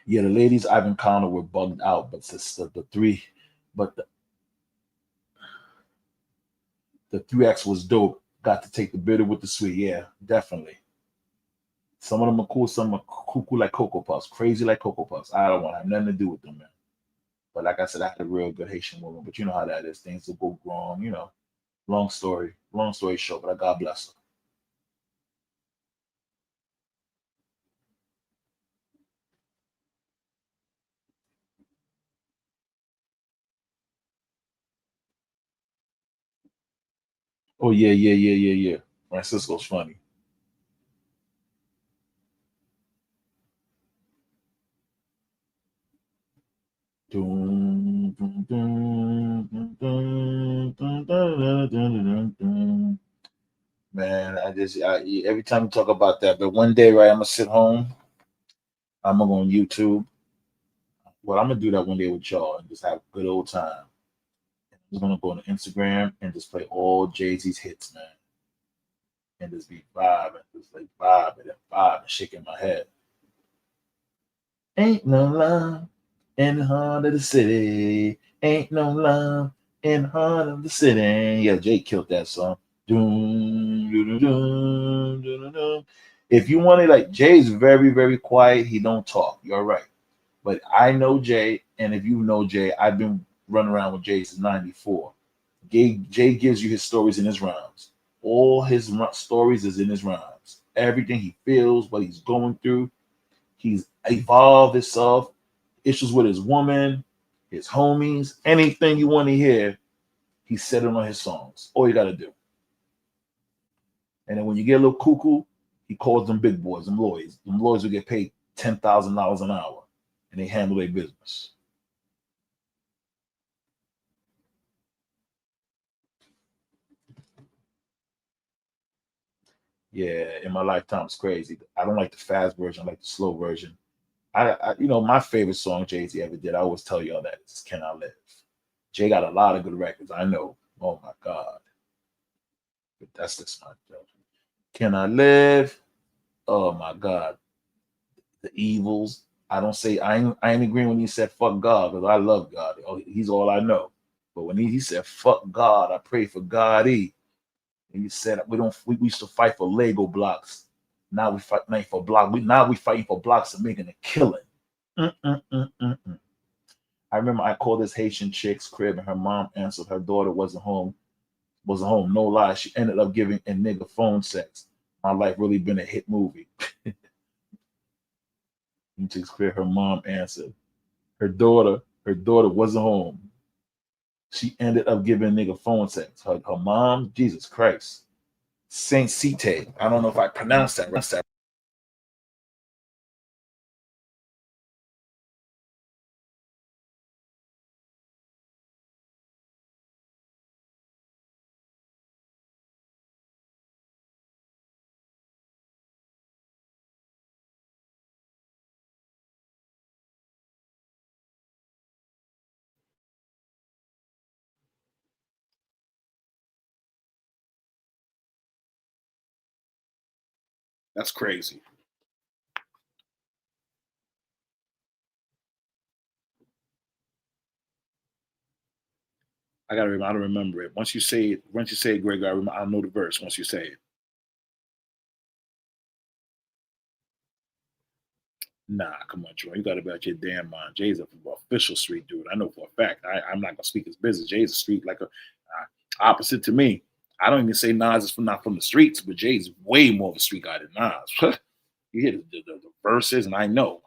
Yeah, the ladies I've encountered were bugged out, but the three, but the 3X was dope. Got to take the bitter with the sweet. Yeah, definitely. Some of them are cool. Some are cuckoo like Cocoa Puffs, crazy like Cocoa Puffs. I don't want to have nothing to do with them, man. But like I said, I had a real good Haitian woman. But you know how that is. Things will go wrong. Long story. Long story short. But I God bless her. Oh yeah, yeah, yeah, yeah, yeah. Francisco's funny. Dun, dun, dun, dun, dun, dun, dun, dun, dun, dun, dun. Man, Every time you talk about that, but one day, right, I'm gonna sit home. I'm gonna go on YouTube. Well, I'm gonna do that one day with y'all and just have a good old time. I'm gonna go on Instagram and just play all Jay-Z's hits, man, and just be vibing, just like vibing and shaking my head. Ain't no love in the heart of the city. Ain't no love in the heart of the city. Yeah, Jay killed that song. Doom, doo, doo, doo, doo, doo, doo. If you want it, like Jay's very, very quiet. He don't talk. You're right. But I know Jay, and if you know Jay, I've been running around with Jay since '94. Jay gives you his stories in his rhymes. All his stories is in his rhymes. Everything he feels, what he's going through, he's evolved himself, issues with his woman, his homies, anything you want to hear, he said it on his songs. All you got to do. And then when you get a little cuckoo, he calls them big boys, them lawyers. Them lawyers will get paid $10,000 an hour, and they handle their business. Yeah, in my lifetime, it's crazy. I don't like the fast version. I like the slow version. My favorite song Jay Z ever did. I always tell y'all that is "Can I Live." Jay got a lot of good records. I know. Oh my God, but that's just my joke. Can I live? Oh my God, the evils. I don't say I ain't agreeing when he said fuck God because I love God. Oh, he's all I know. But when he said fuck God, I pray for God. And he said we used to fight for Lego blocks. Now we fight for block. We fighting for blocks and making a killing. Mm-mm-mm-mm-mm. I remember I called this Haitian chick's crib and her mom answered her daughter wasn't home. Wasn't home. No lie. She ended up giving a nigga phone sex. My life really been a hit movie. And chick's crib, her mom answered. Her daughter wasn't home. She ended up giving a nigga phone sex. Her mom, Jesus Christ. Saint Cite. I don't know if I pronounced that right. That's crazy. I don't remember it. Once you say it, Greg, I know the verse once you say it. Nah, come on, Jordan. You got to be out your damn mind. Jay's a official street dude. I know for a fact. I'm not gonna speak his business. Jay's a street like a opposite to me. I don't even say Nas is not from the streets, but Jay's way more of a street guy than Nas. You hear the verses, and I know.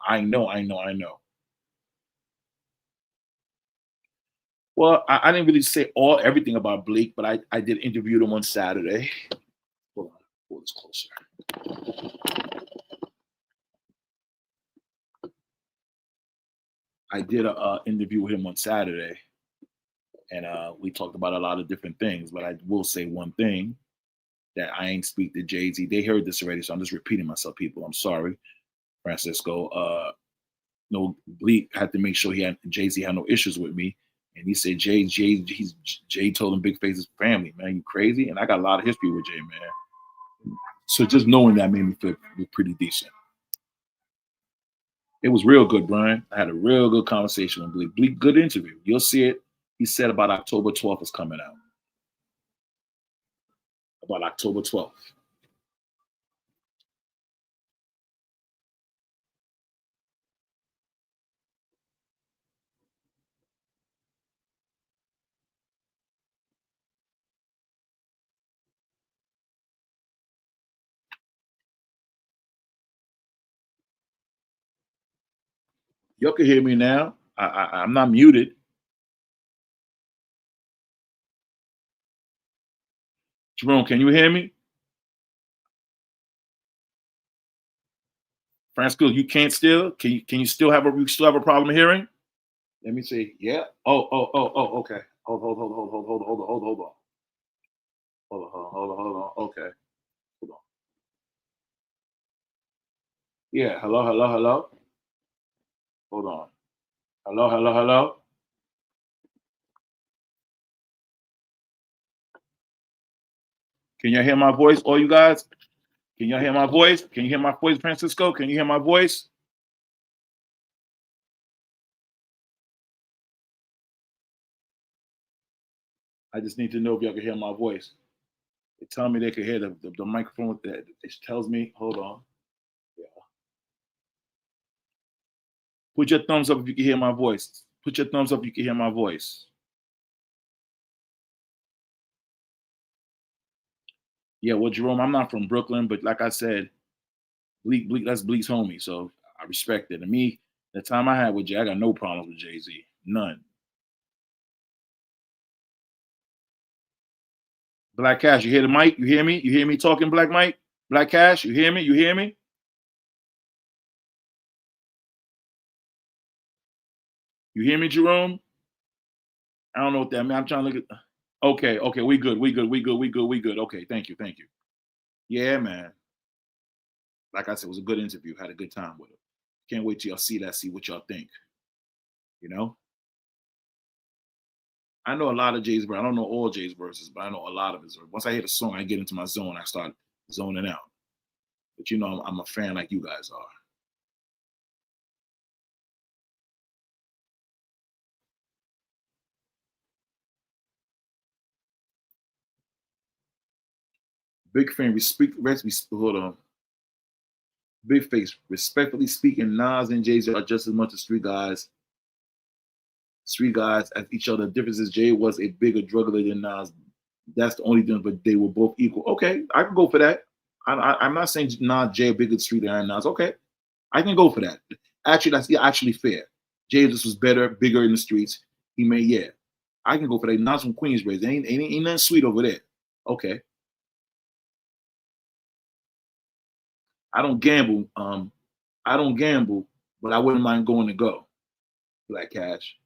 Well, I didn't really say everything about Bleek, but I did interview him on Saturday. Hold on, pull this closer. I did a interview with him on Saturday, and we talked about a lot of different things. But I will say one thing that I ain't speak to Jay Z. They heard this already, so I'm just repeating myself. People, I'm sorry, Francisco. No, Bleak had to make sure Jay Z had no issues with me, and he said Jay told him Big Face's family, man, you crazy, and I got a lot of history with Jay, man. So just knowing that made me feel pretty decent. It was real good, Brian. I had a real good conversation with Bleak. Bleak, good interview. You'll see it. He said about October 12th is coming out. About October 12th. Y'all can hear me now. I'm not muted. Jerome, can you hear me? Francisco, you can't still? Can you still have a problem hearing? Let me see. Yeah. Oh. Okay. Hold on. Okay. Hold on. Yeah, hello, hello, hello. Hold on. Hello, hello, hello. Can y'all hear my voice, all you guys? Can y'all hear my voice? Can you hear my voice, Francisco? Can you hear my voice? I just need to know if y'all can hear my voice. They tell me they can hear the microphone with that. It tells me, hold on. Yeah. Put your thumbs up if you can hear my voice. Put your thumbs up if you can hear my voice. Yeah, well, Jerome, I'm not from Brooklyn, but like I said, Bleek, that's Bleek's homie, so I respect it. And me, the time I had with Jay, I got no problems with Jay-Z. None. Black Cash, you hear the mic? You hear me? You hear me talking, Black Mike? Black Cash, you hear me? You hear me? You hear me, Jerome? I don't know what that means. I'm trying to look at. Okay, okay, we good, we good, we good, we good, we good. Okay, thank you, thank you. Yeah, man. Like I said, it was a good interview. Had a good time with it. Can't wait till y'all see that, see what y'all think. You know? I know a lot of Jay's verses. I don't know all Jay's verses, but I know a lot of his. Once I hear the song, I get into my zone. I start zoning out. But you know, I'm a fan like you guys are. Big fan, hold on. Big face, respectfully speaking, Nas and Jay-Z are just as much as street guys as each other. The difference is Jay was a bigger drug dealer than Nas. That's the only difference, but they were both equal. Okay, I can go for that. I'm not saying Nas Jay a bigger street than Nas. Okay, I can go for that. Actually, that's actually fair. Jay just was better, bigger in the streets. He made, yeah. I can go for that. Nas from Queensbridge. Ain't nothing sweet over there. Okay. I don't gamble. I don't gamble, but I wouldn't mind going to go. Black Cash.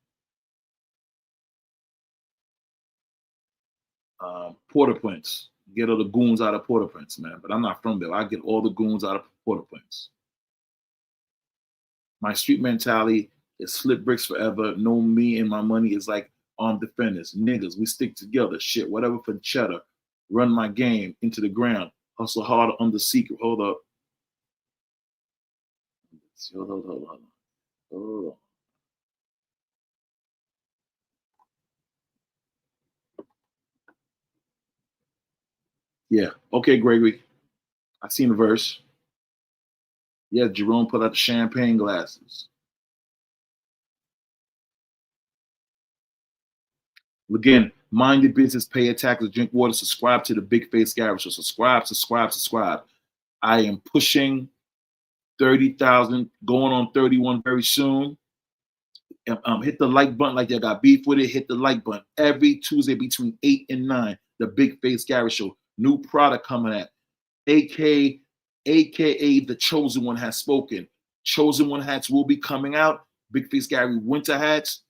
Port-au-Prince. Get all the goons out of Port-au-Prince, man. But I'm not from there. I get all the goons out of Port-au-Prince. My street mentality is flip bricks forever. Know me and my money is like armed defenders. Niggas, we stick together. Shit, whatever for cheddar. Run my game into the ground. Hustle harder under secret. Hold up. Hold on. Yeah. Okay, Gregory. I seen the verse. Yeah, Jerome put out the champagne glasses. Again, mind your business, pay your taxes, drink water, subscribe to the Big Face Garage. So subscribe, subscribe, subscribe. I am pushing 30,000, going on 31 very soon. Hit the like button like you got beef with it. Hit the like button every Tuesday between 8 and 9. The Big Face Garage Show. New product coming at. AKA the Chosen One has spoken. Chosen One hats will be coming out. Big Face Gary winter hats,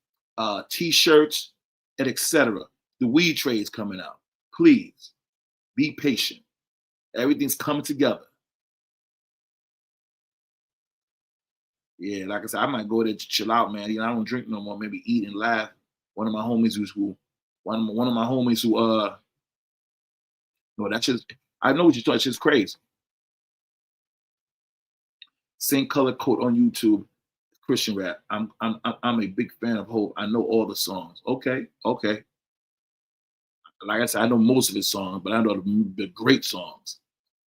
t-shirts, and etc. The weed trade is coming out. Please be patient. Everything's coming together. Yeah, like I said, I might go there to chill out, man. You know, I don't drink no more. Maybe eat and laugh. One of my homies one of my homies who no, that's just I know what you're talking. It's just crazy. Same color code on YouTube. Christian rap. I'm a big fan of Hope. I know all the songs. Okay, okay. Like I said, I know most of his songs, but I know the great songs.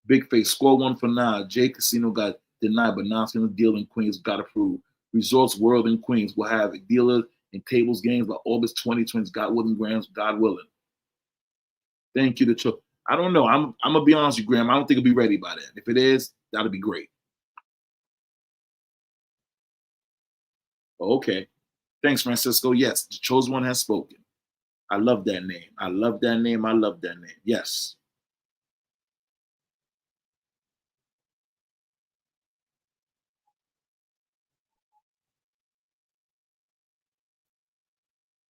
Big Face, score one for now. Jay Casino got denied, but now it's going to deal in Queens. Got approved. Resorts World in Queens will have a dealer in tables games by August 2020. God willing, Grams, God willing. Thank you to I don't know. I'm gonna be honest with you, Graham. I don't think it'll be ready by then. If it is, that'll be great. Okay. Thanks, Francisco. Yes, the chosen one has spoken. I love that name. I love that name. I love that name. Yes.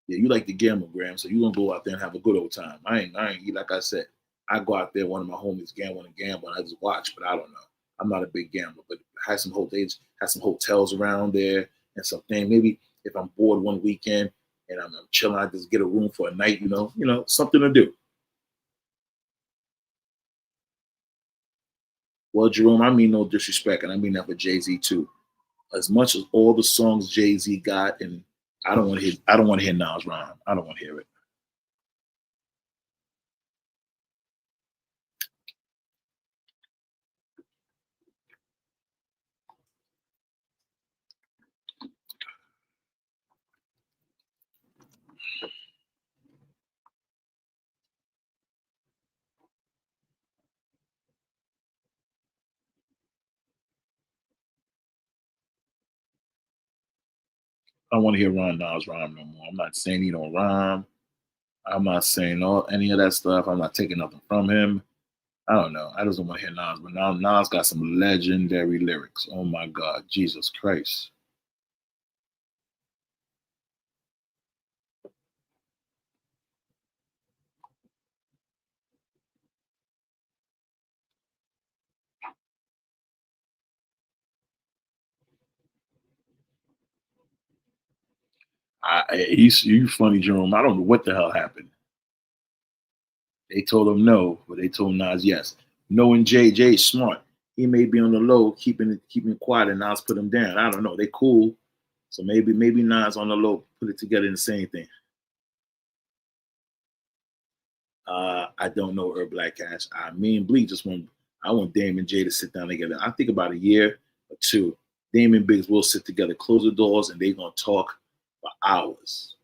Yeah, you like to gamble, Graham. So you're gonna go out there and have a good old time. I ain't like I said, I go out there, one of my homies gambling and gamble, and I just watch, but I don't know. I'm not a big gambler, but had some hotels around there and something. Maybe if I'm bored one weekend and I'm chilling, I just get a room for a night. Something to do. Well, Jerome, I mean no disrespect, and I mean that for Jay-Z too. As much as all the songs Jay-Z got, and I don't want to hear Nas rhyme. I don't want to hear it. I don't want to hear Nas rhyme no more. I'm not saying he don't rhyme. I'm not saying any of that stuff. I'm not taking nothing from him. I don't know. I just don't want to hear Nas, but now Nas got some legendary lyrics. Oh my God, Jesus Christ! You funny, Jerome. I don't know what the hell happened. They told him no, but they told Nas yes. Knowing JJ smart, he may be on the low, keeping it quiet, and Nas put him down. I don't know. They cool, so maybe Nas on the low put it together in the same thing. I don't know Herb Black Cash. Me and Bleek just want. I want Dame and Jay to sit down together. I think about a year or two. Dame and Biggs will sit together, close the doors, and they're gonna talk for hours.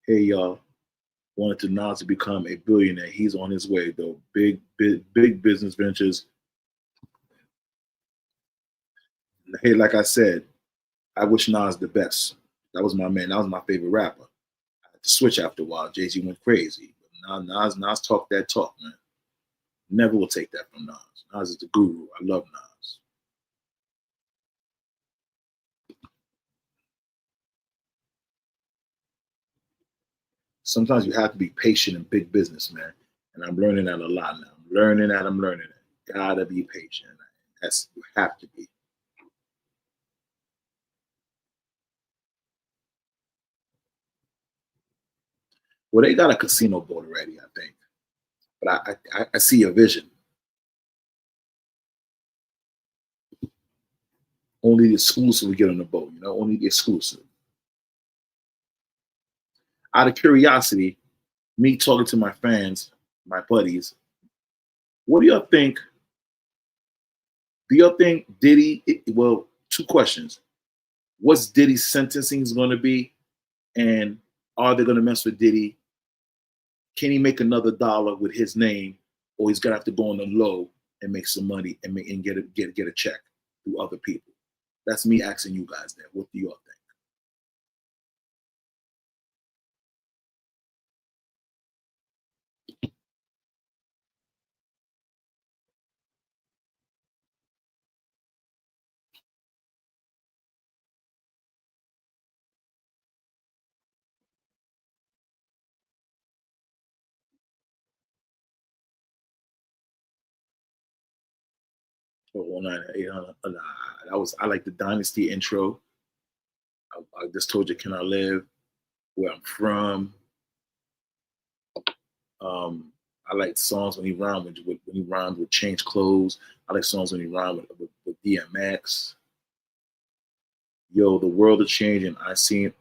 Hey y'all, wanted to Nas to become a billionaire. He's on his way though. Big business ventures. Hey, like I said, I wish Nas the best. That was my man. That was my favorite rapper. I had to switch after a while. Jay Z went crazy. But Nas talk that talk, man. Never will take that from Nas. Nas is the guru. I love Nas. Sometimes you have to be patient in big business, man. And I'm learning that a lot now. I'm learning that. Gotta be patient. That's you have to be. Well, they got a casino board already, I think. But I see a vision. Only the exclusive will get on the boat, only the exclusive. Out of curiosity, me talking to my fans, my buddies, what do y'all think? Do y'all think Diddy? Well, two questions. What's Diddy's sentencing is going to be, and are they going to mess with Diddy? Can he make another dollar with his name, or he's gonna have to go on the low and make some money and get a check through other people? That's me asking you guys there. What do y'all think? Oh, 19800. That was I like the Dynasty intro. I just told you, can I live where I'm from? I like songs when he rhymed when he rhymed with change clothes. I like songs when he rhymed with DMX. Yo, the world is changing. I seen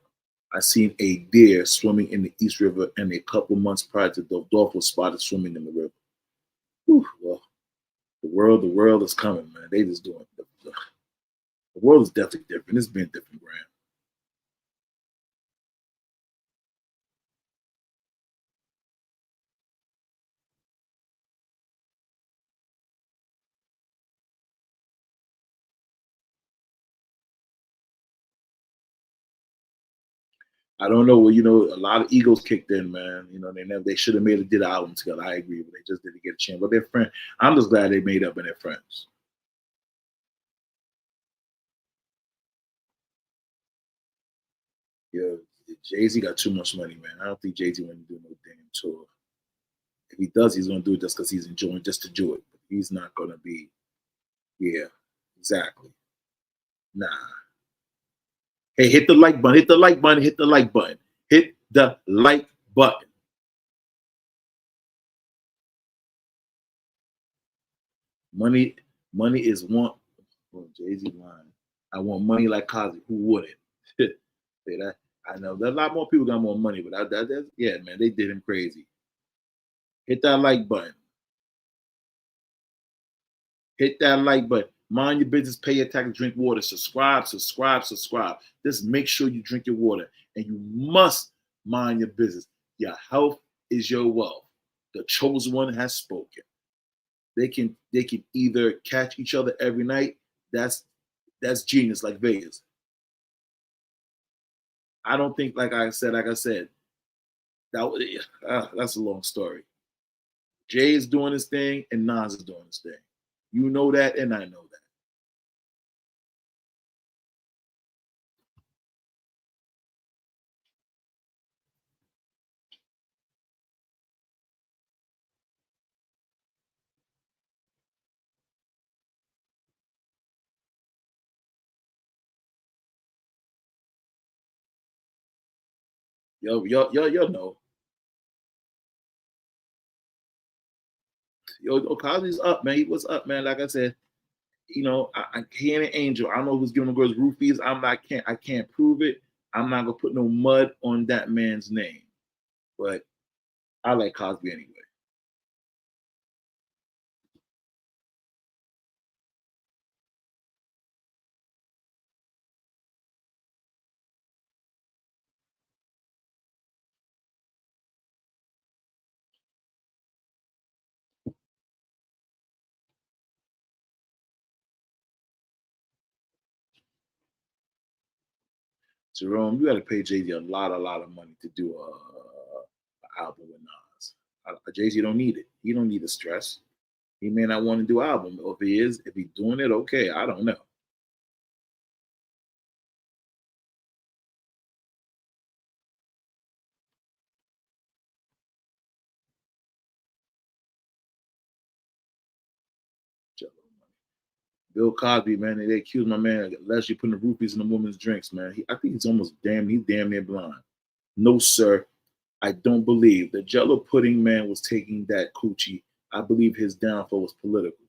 a deer swimming in the East River, and a couple months prior to the dolphin was spotted swimming in the river. Whew, well, the world is coming, man. They just doing the world is definitely different. It's been different, Graham. I don't know. Well, a lot of egos kicked in, man. They should have did an album together. I agree, but they just didn't get a chance. But they're friends. I'm just glad they made up and they're friends. Yeah, Jay Z got too much money, man. I don't think Jay Z want to do no damn tour. If he does, he's gonna do it just because he's enjoying just to do it. He's not gonna be. Yeah, exactly. Nah. Hey, hit the like button. Hit the like button. Hit the like button. Hit the like button. Money, money is one. Oh, Jay-Z line. I want money like Cosby. Who wouldn't? Say that. I know there's a lot more people got more money, but yeah, man, they did him crazy. Hit that like button. Hit that like button. Mind your business, pay your taxes, drink water, subscribe, subscribe, subscribe. Just make sure you drink your water. And you must mind your business. Your health is your wealth. The chosen one has spoken. They can either catch each other every night. That's genius, like Vegas. I don't think, like I said, that's a long story. Jay is doing his thing and Nas is doing his thing. You know that, and I know that. Yo know. Yo, Cosby's up, man. He was up, man. Like I said, he ain't an angel. I don't know who's giving the girls roofies. I can't prove it. I'm not gonna put no mud on that man's name. But I like Cosby anyway. Jerome, you got to pay Jay Z a lot of money to do a album with Nas. Jay Z don't need it. He don't need the stress. He may not want to do an album. Or if he's doing it, okay. I don't know. Bill Cosby, man, they accused my man allegedly putting the rupees in the woman's drinks, man. I think he's damn near blind. No, sir. I don't believe the Jello pudding man was taking that coochie. I believe his downfall was political.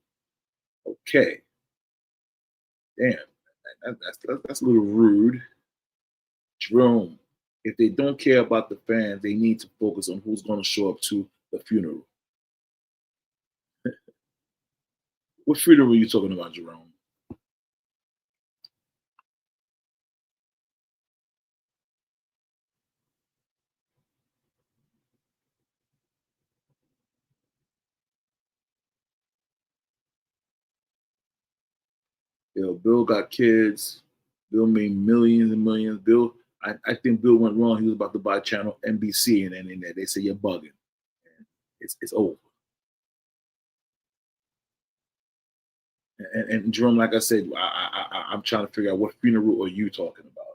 Okay. Damn. That's a little rude. Jerome, if they don't care about the fans, they need to focus on who's going to show up to the funeral. What funeral are you talking about, Jerome? Bill got kids. Bill made millions and millions. I think Bill went wrong. He was about to buy channel NBC, and then in there they say you're bugging. It's over. And Jerome, like I said, I'm trying to figure out what funeral are you talking about?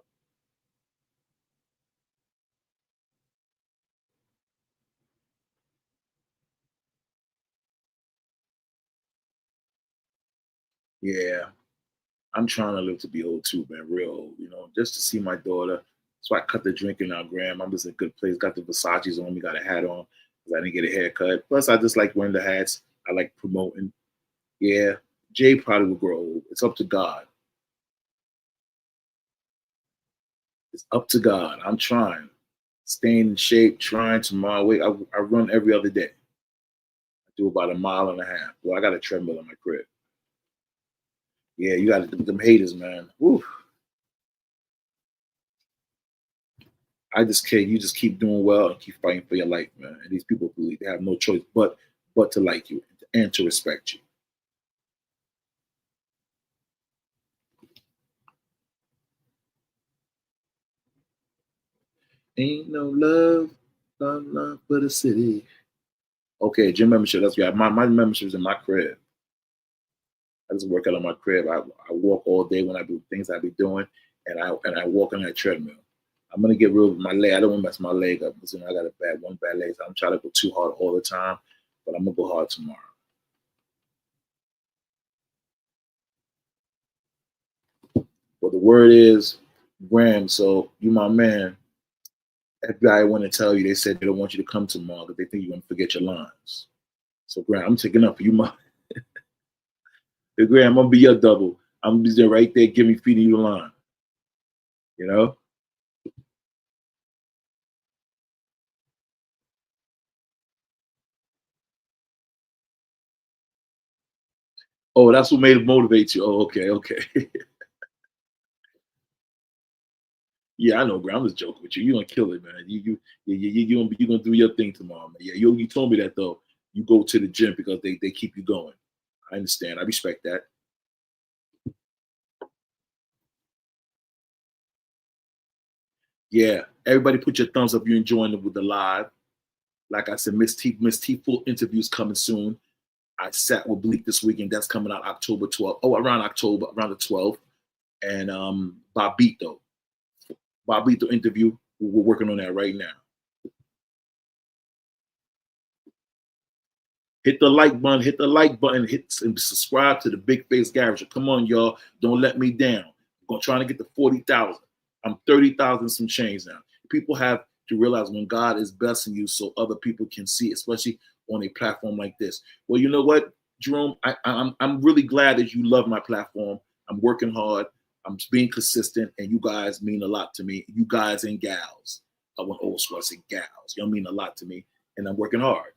Yeah, I'm trying to live to be old too, man, real old. Just to see my daughter. So I cut the drinking out, Graham. I'm just in a good place. Got the Versace's on me. Got a hat on because I didn't get a haircut. Plus, I just like wearing the hats. I like promoting. Yeah, Jay probably will grow old. It's up to God. It's up to God. I'm trying, staying in shape, trying to my way. I run every other day. I do about a mile and a half. Well, I got a treadmill in my crib. Yeah, you got them haters, man. Woo. I just care. You just keep doing well and keep fighting for your life, man. And these people believe they have no choice but to like you and to respect you. Ain't no love for the city. Okay, gym membership. That's right. My membership is in my crib. I just work out on my crib. I walk all day when I do things I be doing, and I walk on that treadmill. I'm gonna get rid of my leg. I don't want to mess my leg up. Listen, I got one bad leg. So I'm trying to go too hard all the time, but I'm gonna go hard tomorrow. But the word is, Graham, so you my man. FBI want to tell you they said they don't want you to come tomorrow because they think you're gonna forget your lines. So Graham, I'm taking up for you, my Graham. I'm gonna be your double. I'm gonna be there right there, giving feeding you the line. You know. Oh, that's what made it motivate you. Oh, okay, okay. Yeah, I know, Graham. I'm just joking with you. You're gonna kill it, man. You gonna do your thing tomorrow, man. Yeah, you told me that though. You go to the gym because they keep you going. I understand. I respect that. Yeah, everybody, put your thumbs up. You're enjoying it with the live. Like I said, Miss T full interviews coming soon. I sat with Bleek this weekend. That's coming out October 12th. Oh, around October, around the 12th. And Bobito interview. We're working on that right now. Hit the like button, hit and subscribe to the Big Face Garage. Come on, y'all. Don't let me down. I'm trying to get to 40,000. I'm 30,000 some change now. People have to realize when God is blessing you so other people can see, especially on a platform like this. Well, you know what, Jerome? I'm really glad that you love my platform. I'm working hard. I'm being consistent, and you guys mean a lot to me. You guys and gals. I want old school. I say gals. Y'all mean a lot to me, and I'm working hard.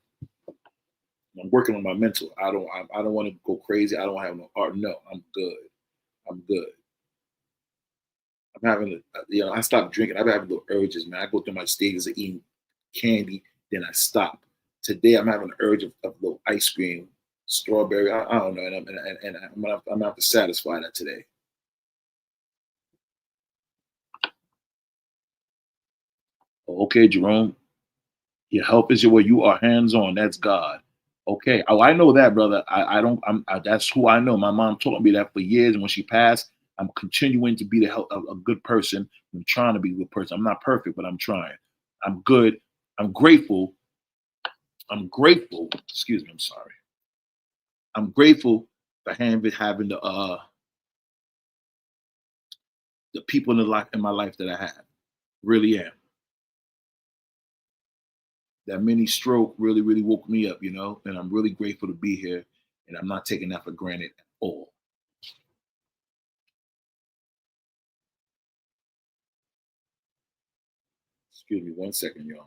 I'm working on my mental. I don't want to go crazy. I don't have no art. No, I'm good. I'm good. I'm having I stopped drinking. I've having little urges, man. I go through my stages of eating candy, then I stop. Today I'm having an urge of little ice cream, strawberry. I don't know, and I'm gonna have to satisfy that today. Okay, Jerome. Your help is your way. You are hands on. That's God. Okay. Oh, I know that, brother. I don't. That's who I know. My mom taught me that for years, and when she passed, I'm continuing to be a good person. I'm trying to be a good person. I'm not perfect, but I'm trying. I'm good. I'm grateful. I'm grateful. Excuse me. I'm sorry. I'm grateful for having the people in my life that I have. Really am. That mini stroke really woke me up, and I'm really grateful to be here, and I'm not taking that for granted at all. Excuse me 1 second, y'all.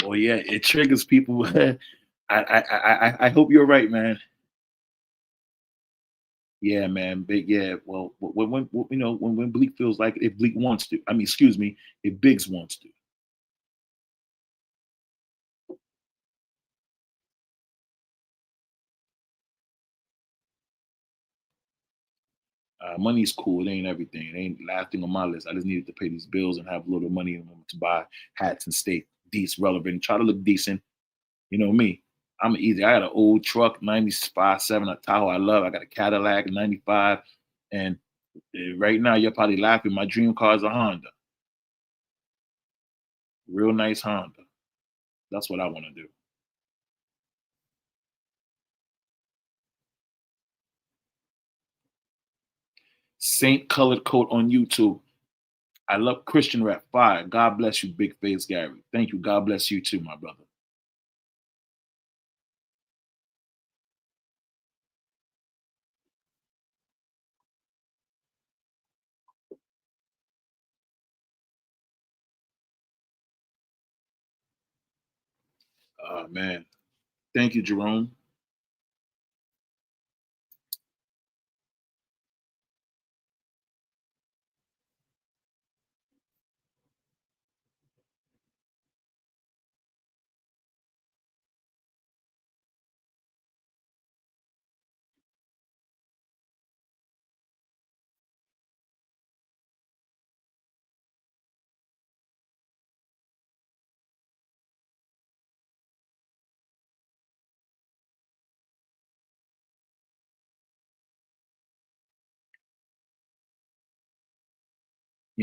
Oh yeah, it triggers people. I hope you're right, man. Yeah, man. Big yeah. Well, when Bleak feels like it, if Bleak wants to. I mean, excuse me, if Biggs wants to. Money's cool. It ain't everything. It ain't last thing on my list. I just needed to pay these bills and have a little money to buy hats and stay decent, relevant, try to look decent. You know me. I'm easy. I got an old truck, 95 7, a Tahoe I love. I got a Cadillac, 95. And right now, you're probably laughing. My dream car is a Honda. Real nice Honda. That's what I want to do. Saint Colored Coat on YouTube. I love Christian rap. Fire. God bless you, Big Face Gary. Thank you. God bless you too, my brother. Man. Thank you, Jerome.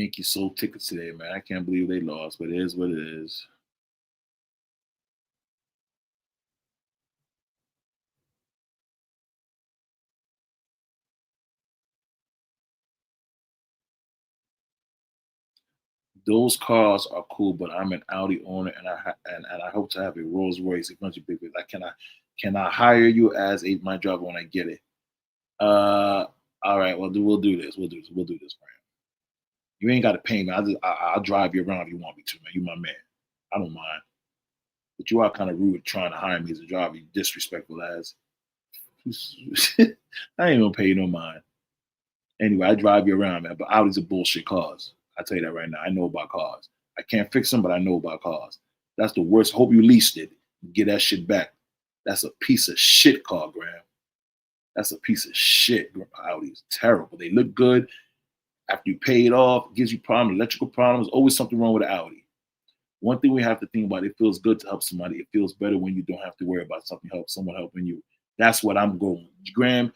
Yankees sold tickets today, man. I can't believe they lost, but it is what it is. Those cars are cool, but I'm an Audi owner, and I hope to have a Rolls Royce, a bunch of big. Like, can I hire you as my driver when I get it? All right. Well, we'll do this. We'll do this, man. You ain't got to pay me. I'll drive you around if you want me to, man. You my man. I don't mind. But you are kind of rude trying to hire me as a driver. You disrespectful as. I ain't gonna pay you no mind. Anyway, I drive you around, man. But Audis are bullshit cars. I tell you that right now. I know about cars. I can't fix them, but I know about cars. That's the worst. Hope you leased it. Get that shit back. That's a piece of shit car, Graham. That's a piece of shit. Audi's terrible. They look good. After you pay it off, gives you problems, electrical problems. Always something wrong with the Audi. One thing we have to think about, it feels good to help somebody. It feels better when you don't have to worry about someone helping you. That's what I'm going. Graham,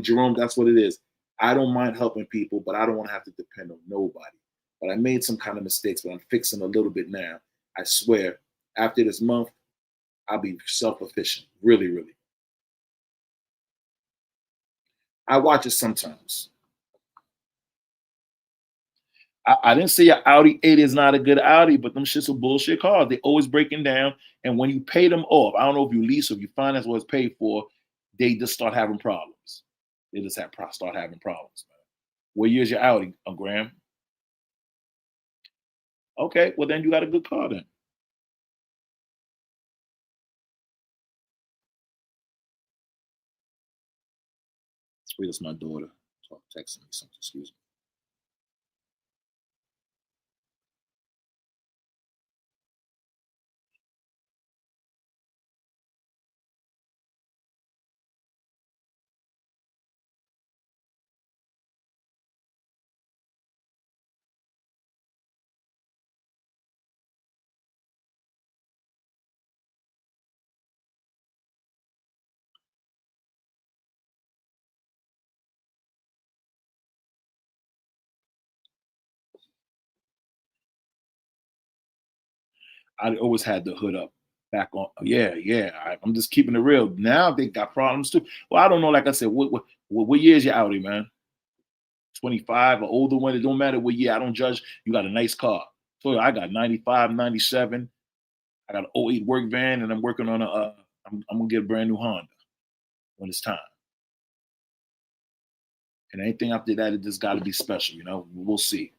Jerome, that's what it is. I don't mind helping people, but I don't want to have to depend on nobody. But I made some kind of mistakes, but I'm fixing a little bit now. I swear, after this month, I'll be self-efficient. Really, really. I watch it sometimes. I didn't say an Audi 8 is not a good Audi, but them shits are bullshit cars. They always breaking down. And when you pay them off, I don't know if you lease or if you finance what it's paid for, they just start having problems. They just start having problems, man. What year's your Audi, Graham? Okay, well then you got a good car then. Wait, that's my daughter texting me something. Excuse me. I always had the hood up back on. Yeah, yeah. I'm just keeping it real. Now they got problems too. Well, I don't know. Like I said, what year is your Audi, man? 25 or older one. It don't matter what year. I don't judge. You got a nice car. So I got 95, 97. I got an '08 work van, and I'm working on I'm gonna get a brand new Honda when it's time. And anything after that, it just got to be special. We'll see.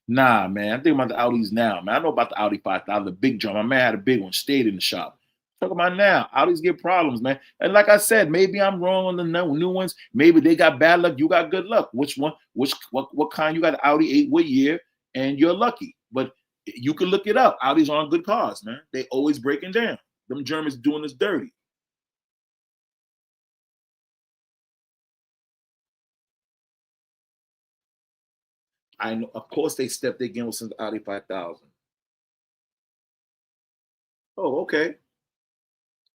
Nah, man. I'm thinking about the Audis now, man. I know about the Audi 5000, the big drum. My man had a big one, stayed in the shop. Talk about now. Audis get problems, man. And like I said, maybe I'm wrong on the new ones. Maybe they got bad luck. You got good luck. Which one? What kind? You got an Audi 8? What year? And you're lucky. But you can look it up. Audis aren't good cars, man. They always breaking down. Them Germans doing us dirty. I know, of course, they stepped their game since the Audi 5000. Oh, okay.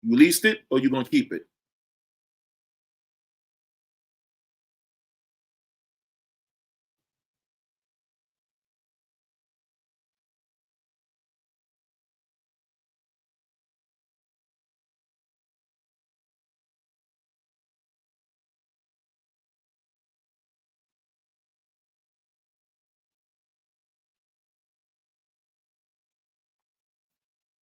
You leased it, or you gonna keep it?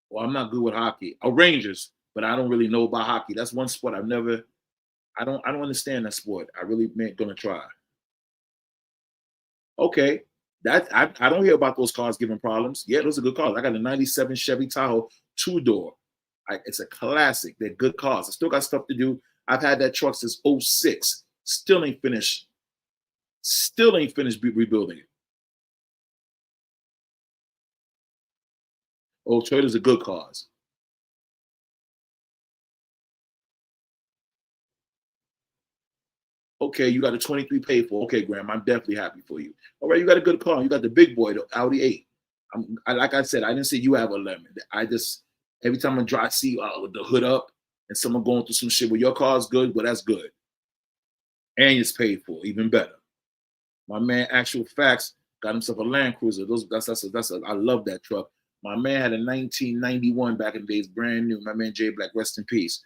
Well, I'm not good with hockey. Rangers, but I don't really know about hockey. That's one sport I've never. I don't understand that sport. I really ain't gonna try. Okay, I don't hear about those cars giving problems. Yeah, those are good cars. I got a '97 Chevy Tahoe 2-door. It's a classic. They're good cars. I still got stuff to do. I've had that truck since '06. Still ain't finished. Still ain't finished rebuilding it. Oh, Toyotas are good cars. Okay, you got a 23 paid for. Okay, Graham, I'm definitely happy for you. All right, you got a good car. You got the big boy, the Audi 8. Like I said, I didn't say you have a lemon. I just, every time I drive, see the hood up and someone going through some shit, well, your car's good, well, that's good. and it's paid for, even better. My man, Actual Facts, got himself a Land Cruiser. I love that truck. My man had a 1991 back in the days, brand new. My man Jay Black, rest in peace.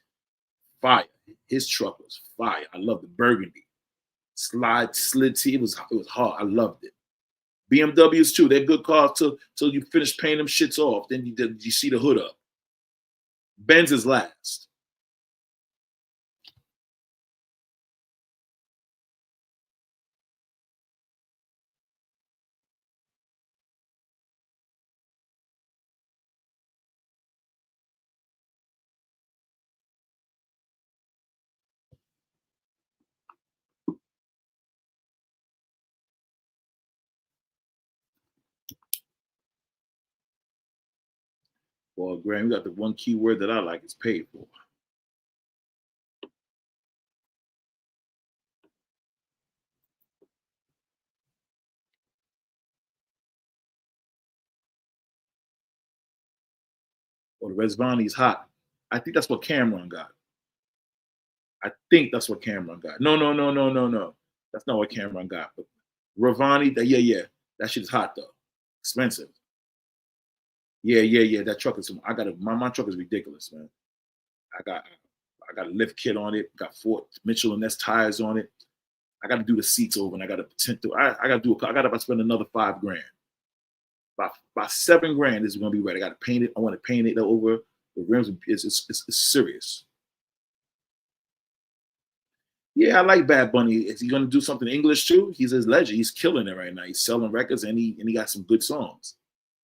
Fire. His truck was fire. I love the burgundy. Slid T. It was hard. I loved it. BMWs too. They're good cars till you finish paying them shits off. Then you see the hood up. Benz is last. Well, Graham, you got the one key word that I like is paid for. Or the Resvani's hot. I think that's what Cameron got. I think that's what Cameron got. No. That's not what Cameron got. But Ravani, yeah. That shit's hot though. Expensive. Yeah. That truck is. My truck is ridiculous, man. I got a lift kit on it. Got Ford Mitchell and Ness tires on it. I got to do the seats over, and I got to pretend to. I got to do. I got to spend another $5,000. By $7,000 is going to be ready. I got to paint it. I want to paint it over. The rims it's serious. Yeah, I like Bad Bunny. Is he going to do something English too? He's his legend. He's killing it right now. He's selling records and he got some good songs.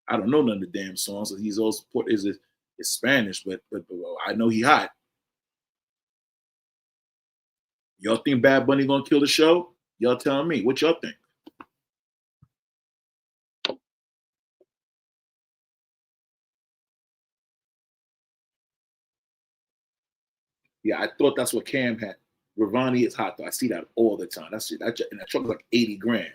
I don't know none of the damn songs. He's also is Spanish, but I know he hot. Y'all think Bad Bunny gonna kill the show? Y'all tell me. What y'all think? Yeah, I thought that's what Cam had. Ravani is hot though. I see that all the time. That's it. And that truck is like $80,000.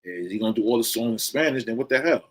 Is he gonna do all the songs in Spanish? Then what the hell?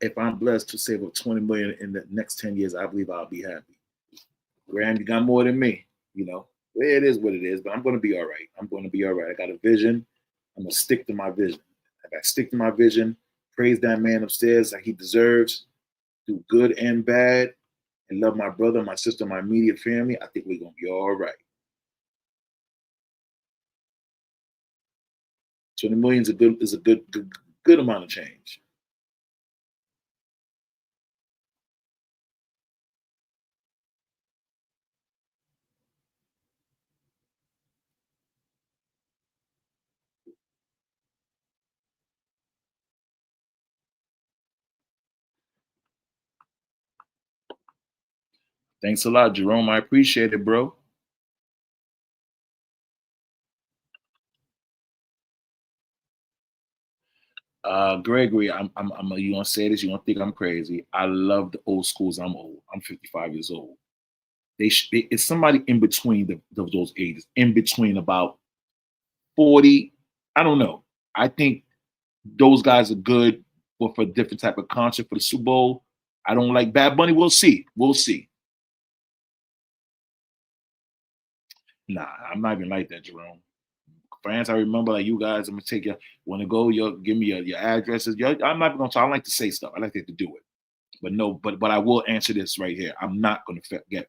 If I'm blessed to save up 20 million in the next 10 years, I believe I'll be happy. Graham, you got more than me, you know. It is what it is, but I'm gonna be all right. I'm gonna be all right. I got a vision. I'm gonna stick to my vision. I gotta stick to my vision, praise that man upstairs like he deserves, do good and bad, and love my brother, my sister, my immediate family. I think we're gonna be all right. 20 million is a good amount of change. Thanks a lot, Jerome. I appreciate it, bro. Gregory, you gonna say this? You gonna think I'm crazy? I love the old schools. I'm old. I'm 55 years old. It's somebody in between those ages, in between about 40. I don't know. I think those guys are good, but for a different type of concert for the Super Bowl. I don't like Bad Bunny. We'll see. We'll see. Nah, I'm not even like that, Jerome. France, I remember like you guys. I'm gonna take you. Want to go? You give me your addresses. I'm not gonna talk. I like to say stuff. I like to do it. But no, but I will answer this right here. I'm not gonna forget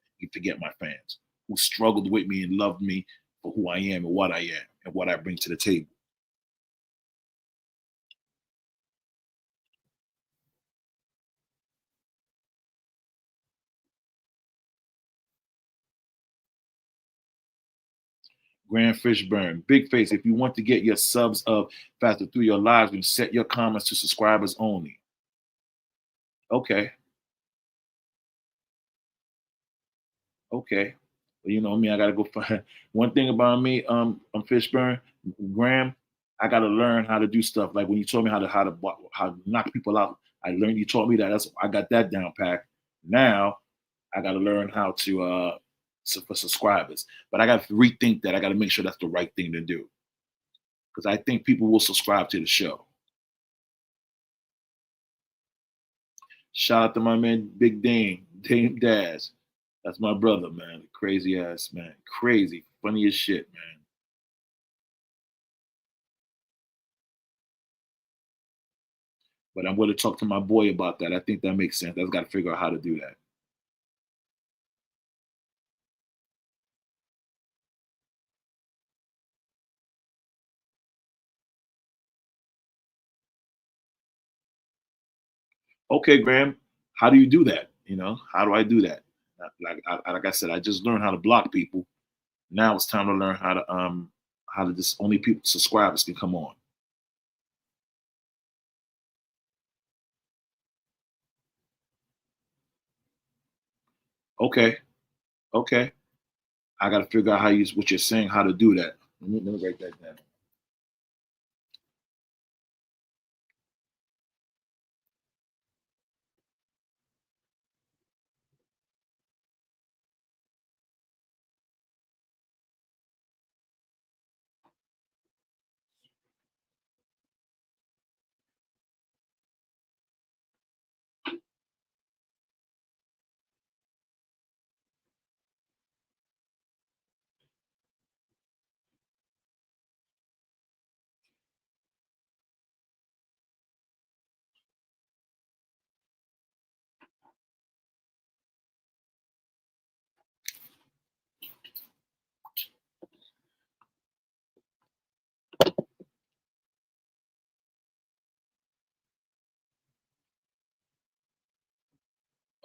my fans who struggled with me and loved me for who I am and what I am and what I bring to the table. Grand Fishburne, Big Face. If you want to get your subs up faster through your lives, then set your comments to subscribers only. Okay, okay. Well, you know me, I gotta go find one thing about me, Fishburne, Graham, I gotta learn how to do stuff. Like when you told me how to knock people out, I learned you taught me that. I got that down packed. Now I gotta learn how to for subscribers. But I gotta rethink that. I gotta make sure that's the right thing to do. Because I think people will subscribe to the show. Shout out to my man Big Dame Daz. That's my brother, man. Crazy ass man. Crazy. Funny as shit, man. But I'm going to talk to my boy about that. I think that makes sense. I've got to figure out how to do that. Okay, Graham, how do you do that? You know, how do I do that? Like I said, I just learned how to block people. Now it's time to learn how to just only people subscribers can come on. Okay, okay. I got to figure out how you what you're saying, how to do that. Let me write that down.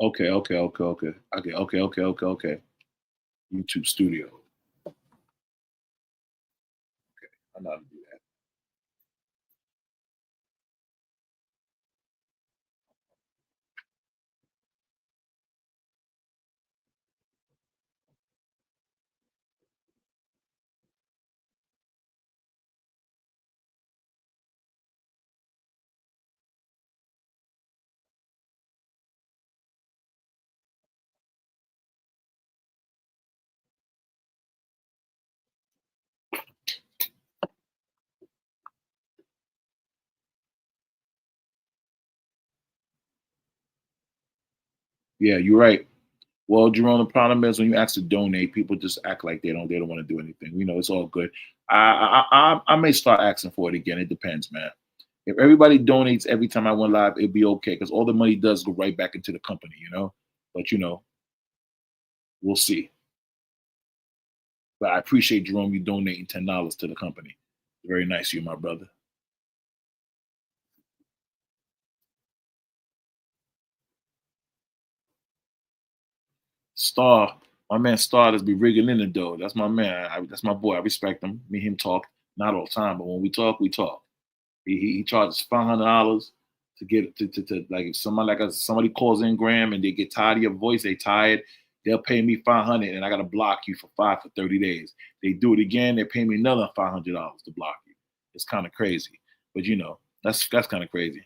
Okay, okay, okay, okay, okay, okay, okay, okay, okay. YouTube Studio. I know how to do that. Yeah, you're right. Well, Jerome, the problem is when you ask to donate, people just act like they don't want to do anything. You know, it's all good. I may start asking for it again. It depends, man. If everybody donates every time I went live, it'd be okay because all the money does go right back into the company, you know. But we'll see. But I appreciate Jerome you donating $10 to the company. Very nice of you, my brother. Star, my man Star does be rigging in the dough. That's my man. That's my boy. I respect him. Me and him talk not all the time, but when we talk, we talk. He charges $500 to get to like if somebody calls in Graham and they get tired of your voice, they tired, they'll pay me 500 and I gotta block you for 30 days. They do it again, they pay me another $500 to block you. It's kind of crazy, but that's kind of crazy.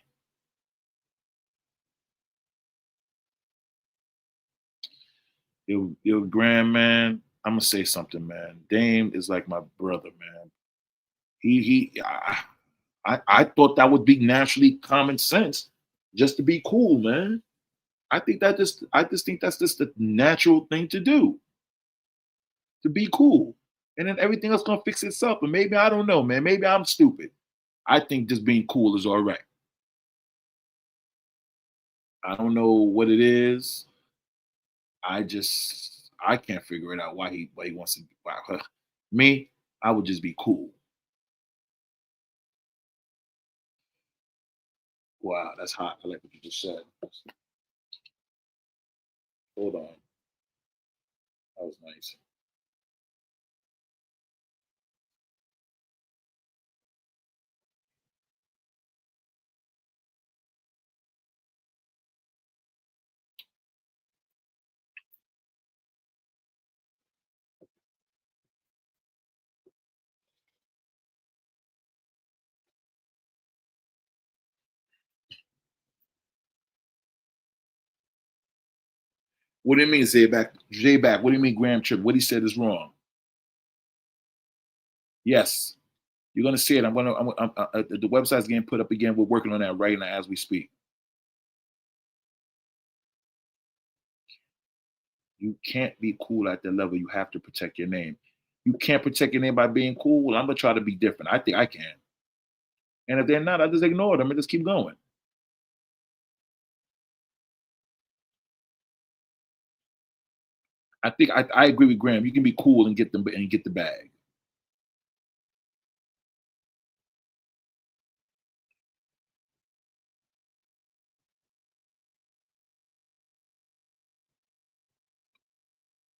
Yo, Graham, man, I'm gonna say something, man. Dame is like my brother, man. I thought that would be naturally common sense, just to be cool, man. I just think that's just the natural thing to do, to be cool. And then everything else gonna fix itself. And maybe I don't know, man. Maybe I'm stupid. I think just being cool is all right. I don't know what it is. I can't figure it out why he wants to why, me, I would just be cool. Wow, that's hot. I like what you just said. Hold on. That was nice. What do you mean, Zayback? Zayback, what do you mean, Graham Tripp? What he said is wrong. Yes, you're gonna see it. The website's getting put up again. We're working on that right now as we speak. You can't be cool at that level. You have to protect your name. You can't protect your name by being cool. I'm gonna try to be different. I think I can. And if they're not, I just ignore them and just keep going. I think I agree with Graham. You can be cool and get them and get the bag.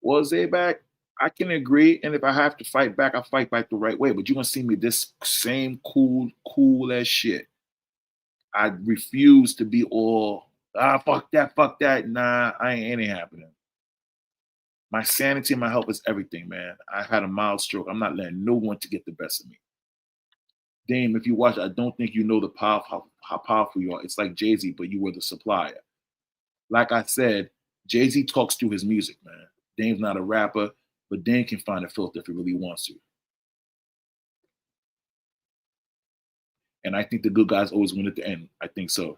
Well, Zayback, I can agree, and if I have to fight back, I fight back the right way. But you're gonna see me this same cool as shit. I refuse to be all fuck that. Nah, I ain't happening. My sanity and my health is everything, man. I had a mild stroke. I'm not letting no one to get the best of me. Dame, if you watch, I don't think you know the power how powerful you are. It's like Jay-Z, but you were the supplier. Like I said, Jay-Z talks through his music, man. Dame's not a rapper, but Dame can find a filter if he really wants to. And I think the good guys always win at the end. I think so.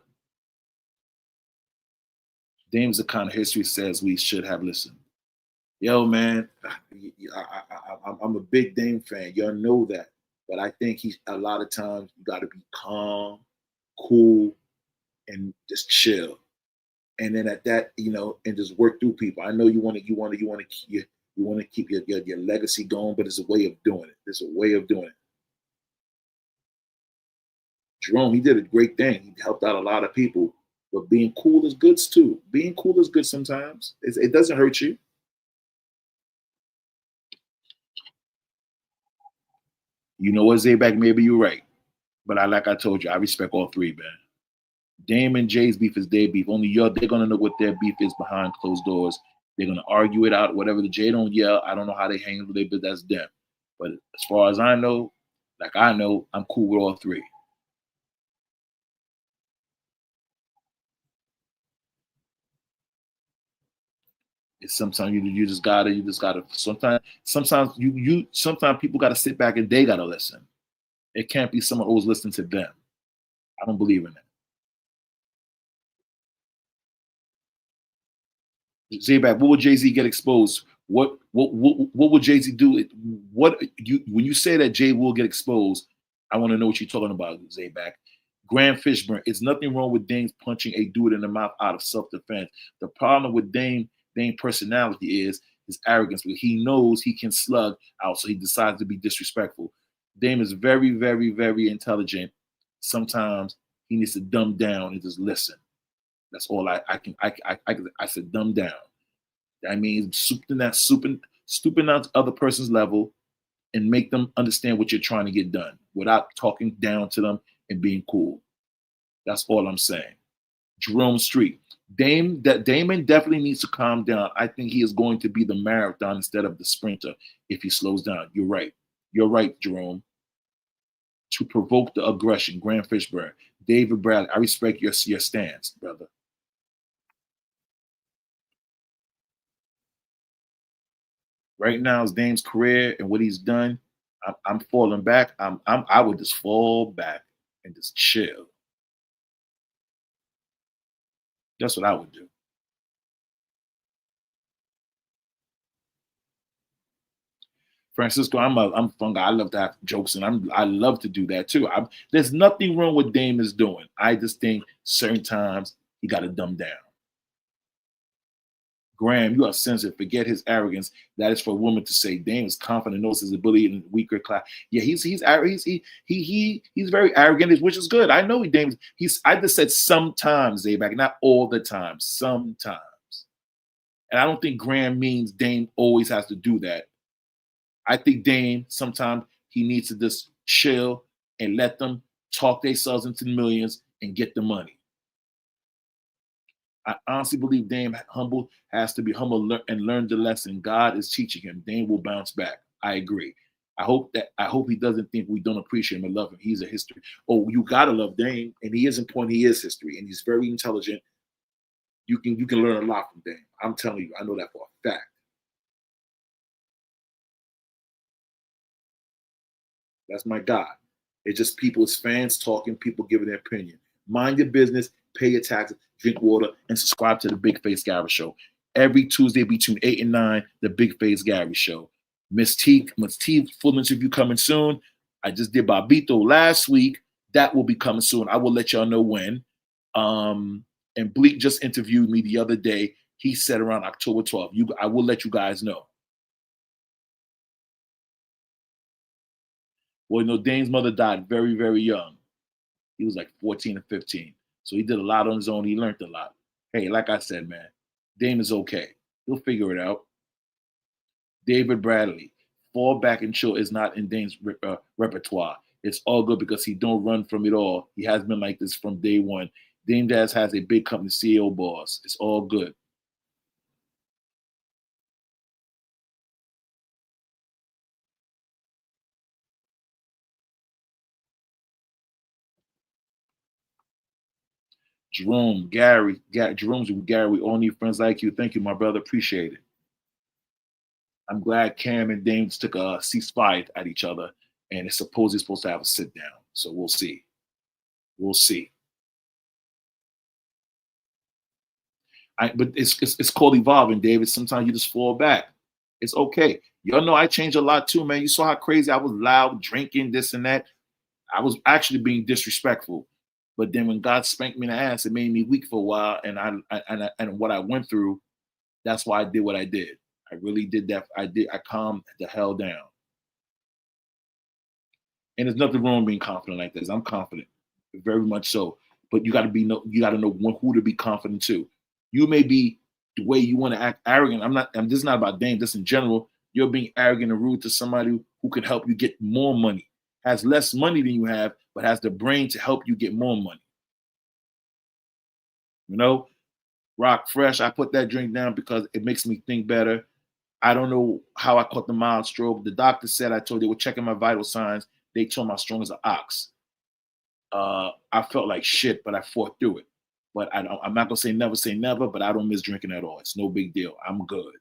Dame's the kind of history says we should have listened. Yo, man, I'm a big Dame fan. Y'all know that. But I think he's a lot of times you got to be calm, cool, and just chill. And then at that, and just work through people. I know you want to keep your legacy going, but it's a way of doing it. There's a way of doing it. Jerome, he did a great thing. He helped out a lot of people. But being cool is good too. Being cool is good sometimes. It doesn't hurt you. You know what, Zayback? Maybe you're right. But like I told you, I respect all three, man. Dame and Jay's beef is their beef. Only they're gonna know what their beef is behind closed doors. They're gonna argue it out. Whatever the Jay don't yell, I don't know how they handle it, but that's them. But as far as I know, I'm cool with all three. It's sometimes you just gotta sometimes people gotta sit back and they gotta listen. It can't be someone always listening to them. I don't believe in that. Zayback, what would Jay Z get exposed? What would Jay Z do? What you when you say that Jay will get exposed? I want to know what you're talking about, Zayback. Graham Fishburne. It's nothing wrong with Dame punching a dude in the mouth out of self-defense. The problem with Dame personality is his arrogance. He knows he can slug out, so he decides to be disrespectful. Dame is very, very, very intelligent. Sometimes he needs to dumb down and just listen. That's all I said dumb down. That means stooping down to other person's level and make them understand what you're trying to get done without talking down to them and being cool. That's all I'm saying. Jerome Street. Damon definitely needs to calm down. I think he is going to be the marathon instead of the sprinter if he slows down. You're right. You're right, Jerome. To provoke the aggression, Graham Fishburne, David Bradley. I respect your stance, brother. Right now, is Dame's career and what he's done. I'm falling back. I would just fall back and just chill. That's what I would do. Francisco, I'm a fun guy. I love to have jokes, and I love to do that too. There's nothing wrong with Dame is doing. I just think certain times he got to dumb down. Graham, you are sensitive. Forget his arrogance. That is for a woman to say. Dame is confident, knows his ability in weaker class. Yeah, he's very arrogant, which is good. I know Dame's. I just said sometimes, Zayback, not all the time. Sometimes, and I don't think Graham means Dame always has to do that. I think Dame sometimes he needs to just chill and let them talk themselves into the millions and get the money. I honestly believe Dame has to be humble and learn the lesson. God is teaching him. Dame will bounce back. I agree. I hope he doesn't think we don't appreciate him and love him. He's a history. Oh, you gotta love Dame, and he is important. He is history, and he's very intelligent. You can learn a lot from Dame. I'm telling you, I know that for a fact. That's my guy. It's just people, it's fans talking, people giving their opinion. Mind your business, pay your taxes, drink water, and subscribe to the Big Face Gary Show. Every Tuesday between 8 and 9, the Big Face Gary Show. Miss T, full interview coming soon. I just did Bobito last week. That will be coming soon. I will let y'all know when. And Bleek just interviewed me the other day. He said around October 12th. I will let you guys know. Well, you know, Dane's mother died very, very young. He was like 14 or 15. So he did a lot on his own. He learned a lot. Hey, like I said, man, Dame is okay. He'll figure it out. David Bradley, fall back and chill is not in Dame's repertoire. It's all good because he don't run from it all. He has been like this from day one. Dame Jazz has a big company CEO boss. It's all good. Jerome, Jerome's with Gary. We all need friends like you. Thank you, my brother. Appreciate it. I'm glad Cam and Dame took a ceasefire at each other, and it's supposed to have a sit down. So we'll see. We'll see. But it's called evolving, David. Sometimes you just fall back. It's okay. Y'all know I changed a lot too, man. You saw how crazy I was, loud, drinking, this and that. I was actually being disrespectful. But then when God spanked me in the ass, it made me weak for a while. And what I went through, that's why I did what I did. I really did that. I calmed the hell down. And there's nothing wrong with being confident like this. I'm confident, very much so. But you got to know who to be confident to. You may be the way you want to act arrogant. This is not about Dame. This in general. You're being arrogant and rude to somebody who can help you get more money, has less money than you have, but has the brain to help you get more money. You know, Rock Fresh. I put that drink down because it makes me think better. I don't know how I caught the mild stroke. The doctor said I told they were checking my vital signs. They told me I'm strong as an ox. I felt like shit, but I fought through it. But I'm not gonna say never, but I don't miss drinking at all. It's no big deal. I'm good.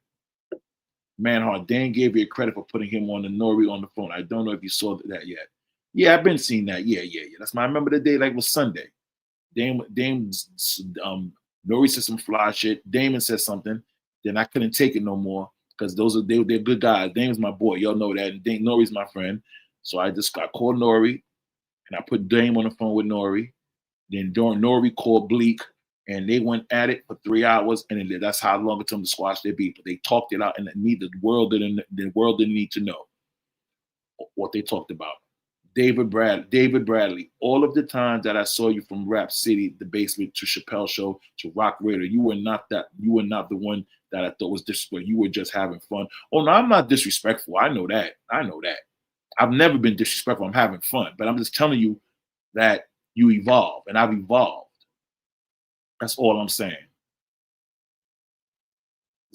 Manhart, Dan gave you credit for putting him on the Nori on the phone. I don't know if you saw that yet. Yeah, I've been seeing that. Yeah. That's my. I remember the day like it was Sunday. Dame, Nori said some fly shit. Damon said something. Then I couldn't take it no more because they're good guys. Dame's my boy. Y'all know that. And Nori's my friend. So I called Nori and I put Dame on the phone with Nori. Then Nori called Bleek, and they went at it for 3 hours, and that's how long it took them to squash their beef. But they talked it out, and the world didn't need to know what they talked about. David Bradley. All of the times that I saw you from Rap City, the basement, to Chappelle Show, to Rock Raider, you were not the one that I thought was disrespectful. You were just having fun. Oh no, I'm not disrespectful. I know that. I've never been disrespectful. I'm having fun, but I'm just telling you that you evolve, and I've evolved. That's all I'm saying.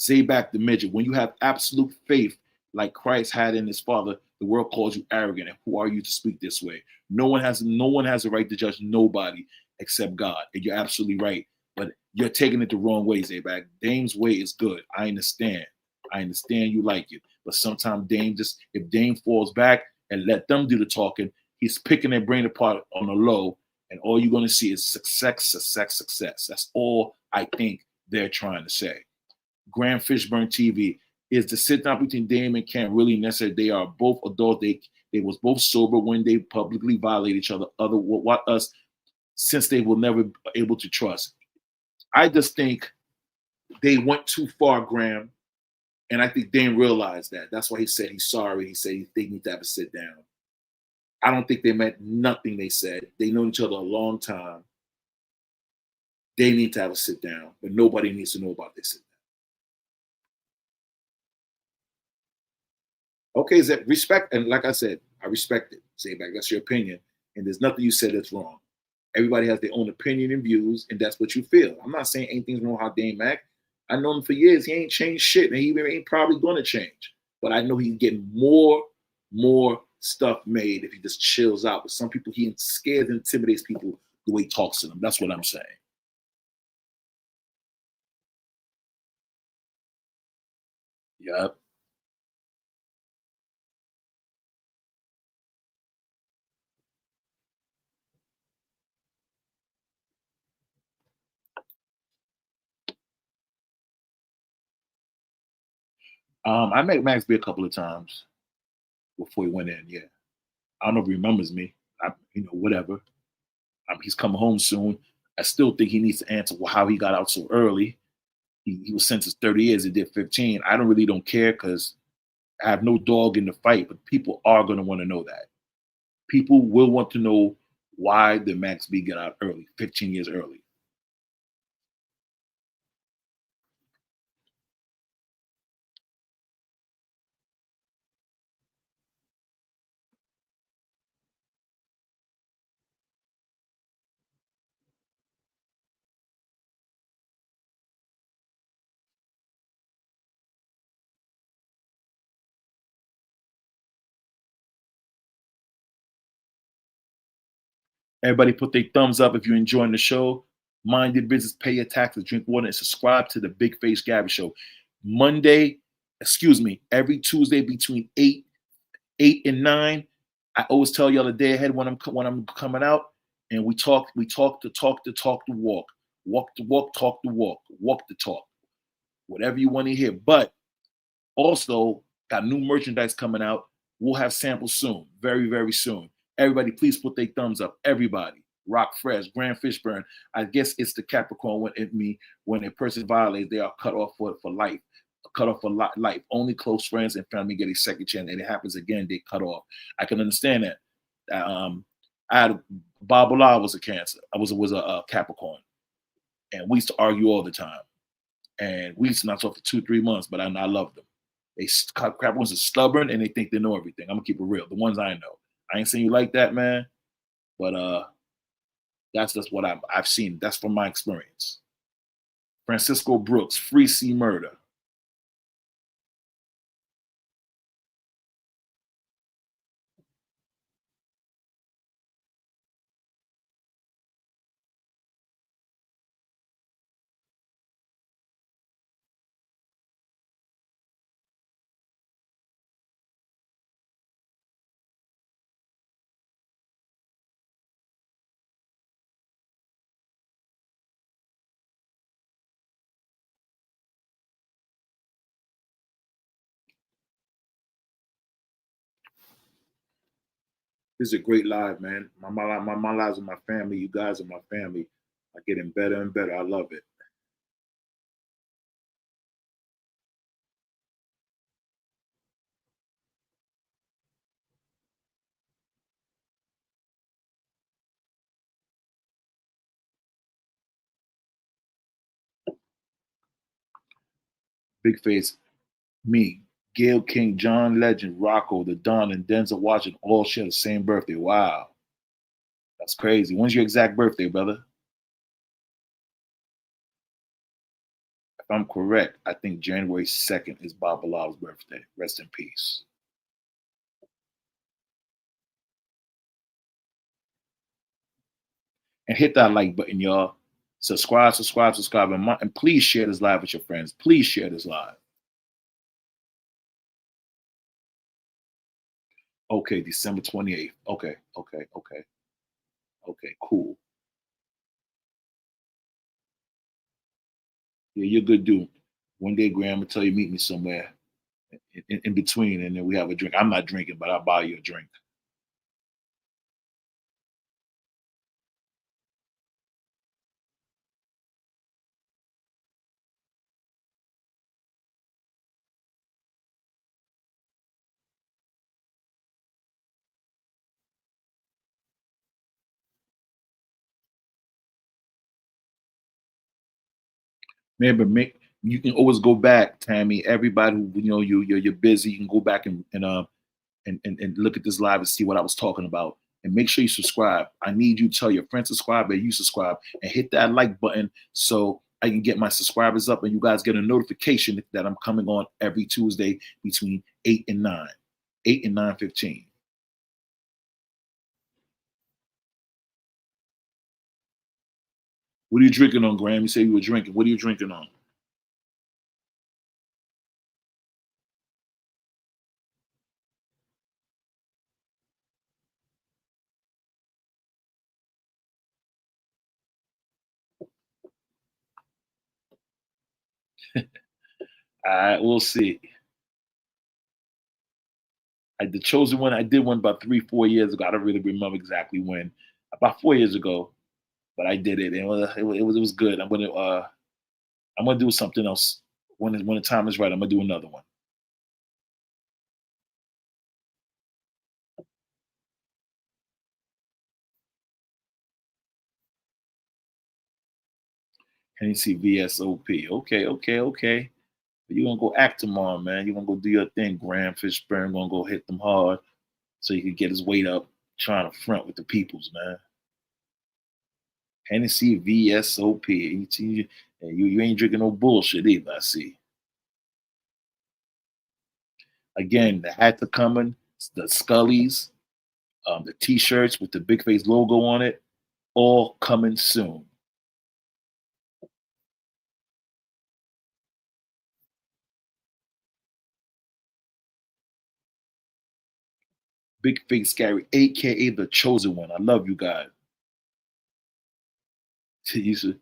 Zabak the midget. When you have absolute faith like Christ had in his Father, the world calls you arrogant. And who are you to speak this way? No one has a right to judge nobody except God. And you're absolutely right. But you're taking it the wrong way, Zabak. Dame's way is good. I understand you like it. But sometimes if Dame falls back and let them do the talking, he's picking their brain apart on the low, and all you're going to see is success. That's all I think they're trying to say. Graham Fishburne TV is the sit down between Dame and Cam really necessary. They are both adults. They was both sober when they publicly violate each other. Us since they will never be able to trust. I just think they went too far, Graham, and I think Dame realized that. That's why he said he's sorry. He said they need to have a sit down. I don't think they meant nothing they said. They know each other a long time. They need to have a sit down, but nobody needs to know about this sit down. Okay, is that respect? And like I said, I respect it. Say back, that's your opinion. And there's nothing you said that's wrong. Everybody has their own opinion and views, and that's what you feel. I'm not saying anything's wrong how Dame act. I know him for years. He ain't changed shit, and he ain't probably going to change. But I know he's getting more stuff made if he just chills out. But some people, he scares and intimidates people the way he talks to them. That's what I'm saying. Yep. I met Max B a couple of times before he went in. Yeah. I don't know if he remembers me. Whatever. He's coming home soon. I still think he needs to answer how he got out so early. He was sentenced 30 years. He did 15. I don't care because I have no dog in the fight, but people are going to want to know that. People will want to know why did Max B get out early, 15 years early. Everybody put their thumbs up if you're enjoying the show. Mind your business, pay your taxes, drink water, and subscribe to the Big Face Gabby Show. Every Tuesday between 8 and 9. I always tell y'all a day ahead when I'm coming out, and we talk to walk to walk, talk to walk to talk, whatever you want to hear. But also, got new merchandise coming out. We'll have samples soon, very, very soon. Everybody, please put their thumbs up. Everybody. Rock Fresh, Grand Fishburne. I guess it's the Capricorn when a person violates, they are cut off for life. Cut off for life. Only close friends and family get a second chance, and it happens again, they cut off. I can understand that. I had Bob Bilal was a Cancer. I was a Capricorn, and we used to argue all the time. And we used to not talk for 2-3 months, but I loved them. Crap ones are stubborn and they think they know everything. I'm gonna keep it real. The ones I know. I ain't saying you like that, man, but that's just what I've seen. That's from my experience. Francisco Brooks, Free C Murder. This is a great live, man. My lives are my family. You guys are my family. I'm getting better and better. I love it. Big Face, me, Gail King, John Legend, Rocco, the Don, and Denzel Washington all share the same birthday. Wow, that's crazy. When's your exact birthday, brother? If I'm correct, I think January 2nd is Bob Bilal's birthday. Rest in peace. And hit that like button, y'all. Subscribe, and please share this live with your friends. Please share this live. Okay, December 28th. Okay, cool. Yeah, you're a good dude. One day, Graham will tell you meet me somewhere in between, and then we have a drink. I'm not drinking, but I'll buy you a drink. Man, but you can always go back, Tammy. Everybody who you're busy. You can go back and look at this live and see what I was talking about. And make sure you subscribe. I need you to tell your friends to subscribe, and you subscribe, and hit that like button so I can get my subscribers up, and you guys get a notification that I'm coming on every Tuesday between 8 and 9, 8 and 9:15. What are you drinking on, Graham? You say you were drinking. What are you drinking on? All right, we'll see. The chosen one, I did one about 3, 4 years ago. I don't really remember exactly when. About 4 years ago, but I did it, and it was good. I'm gonna do something else when the time is right. I'm gonna do another one. Hennessy VSOP. Okay, okay, okay. You gonna go act tomorrow, man. You gonna go do your thing, Graham Fishburne. Gonna go hit them hard so he can get his weight up, trying to front with the peoples, man. Hennessy VSOP. You ain't drinking no bullshit either. I see. Again, the hats are coming. The Scullies, the T-shirts with the big face logo on it, all coming soon. Big face Gary, aka the chosen one. I love you guys. You should,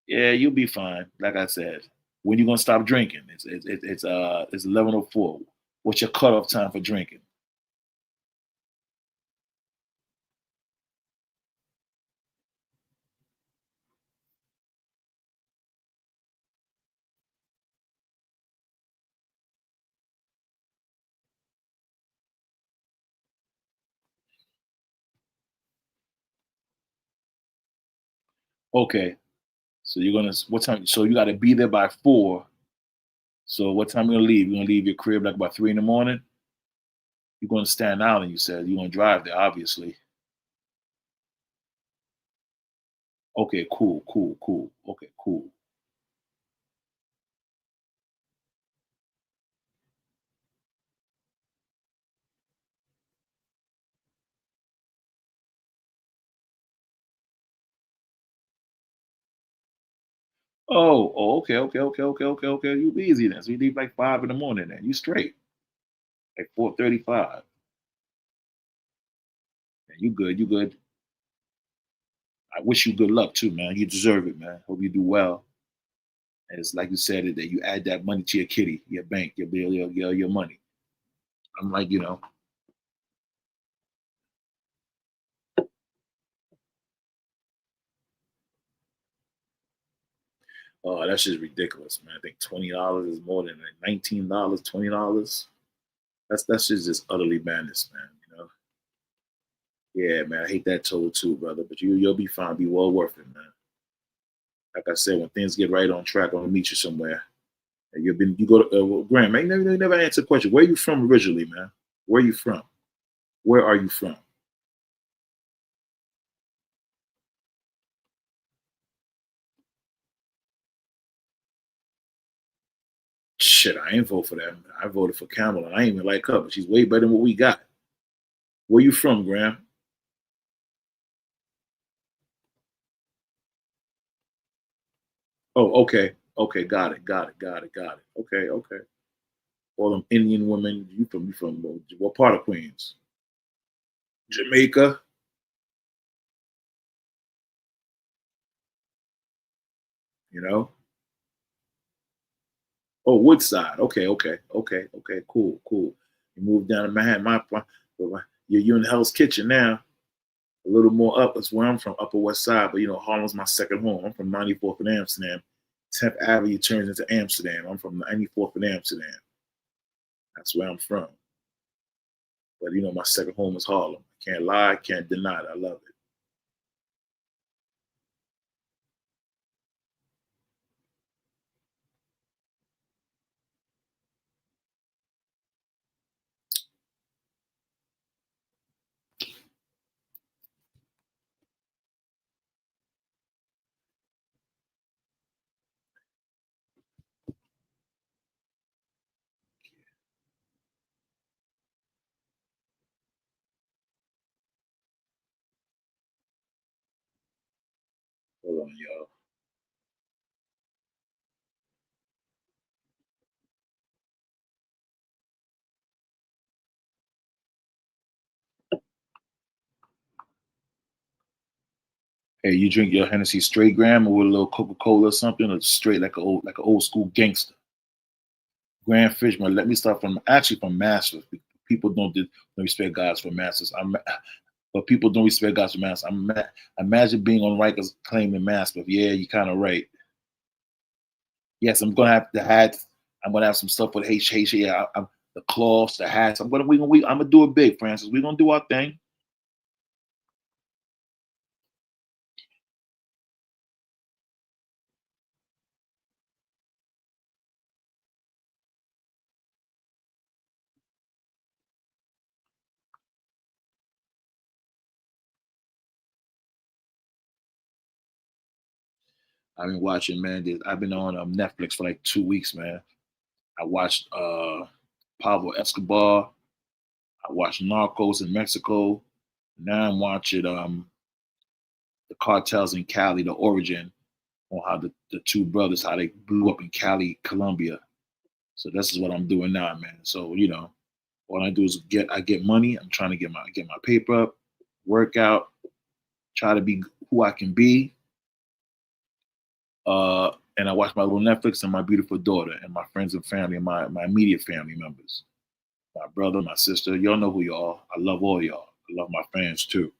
yeah, you'll be fine. Like I said, when you gonna stop drinking? It's 11:04. What's your cutoff time for drinking? Okay, so you're gonna what time? So you got to be there by 4. So what time you gonna leave? You gonna leave your crib like about 3 in the morning? You're gonna stand out, and you said you're gonna drive there, obviously. Okay, cool, cool, cool. Okay, cool. Oh, okay, okay, okay, okay, okay, okay. You easy then. So you leave like 5 in the morning then. You straight. Like 4:35. And you good, you good. I wish you good luck too, man. You deserve it, man. Hope you do well. And it's like you said that you add that money to your kitty, your bank, your bill, your money. I'm like, oh, that's just ridiculous, man. I think $20 is more than like $19, $20. That's just utterly madness, man. Yeah, man. I hate that toll too, brother. But you'll be fine. Be well worth it, man. Like I said, when things get right on track, I'm gonna meet you somewhere. And you go to well, Graham, man. You never answered the question. Where are you from originally, man? Where are you from? Where are you from? Shit, I ain't vote for that. I voted for Kamala. I ain't even like her, but she's way better than what we got. Where you from, Graham? Oh, okay. Okay, got it, got it, got it, got it. Okay, okay. All them Indian women. You from what part of Queens? Jamaica. You know? Oh, Woodside. Okay, okay, okay, okay. Cool, cool. You moved down to Manhattan. You're in Hell's Kitchen now. A little more up is where I'm from, Upper West Side. But Harlem's my second home. I'm from 94th and Amsterdam. 10th Avenue turns into Amsterdam. I'm from 94th and Amsterdam. That's where I'm from. But my second home is Harlem. Can't lie, can't deny it. I love it. Hold on, y'all. Hey, you drink your Hennessy straight gram or with a little Coca-Cola or something, or straight like an old school gangster. Grand Fishman. Let me start from actually from masters. People don't respect guys for masters. But people don't respect guys for masters. Imagine being on Rikers claiming master. Yeah, you're kind of right. Yes, I'm gonna have the hats. I'm gonna have some stuff with H. Yeah, the cloths, the hats. I'm gonna do it big, Francis. We're gonna do our thing. I've been watching, man. I've been on Netflix for like 2 weeks, man. I watched Pablo Escobar. I watched Narcos in Mexico. Now I'm watching the cartels in Cali, the origin on how the two brothers how they blew up in Cali, Colombia. So this is what I'm doing now, man. So all I do is I get money. I'm trying to get my paper up, work out, try to be who I can be. And I watch my little Netflix and my beautiful daughter and my friends and family and my immediate family members. My brother, my sister, y'all know who y'all. I love all y'all. I love my fans too.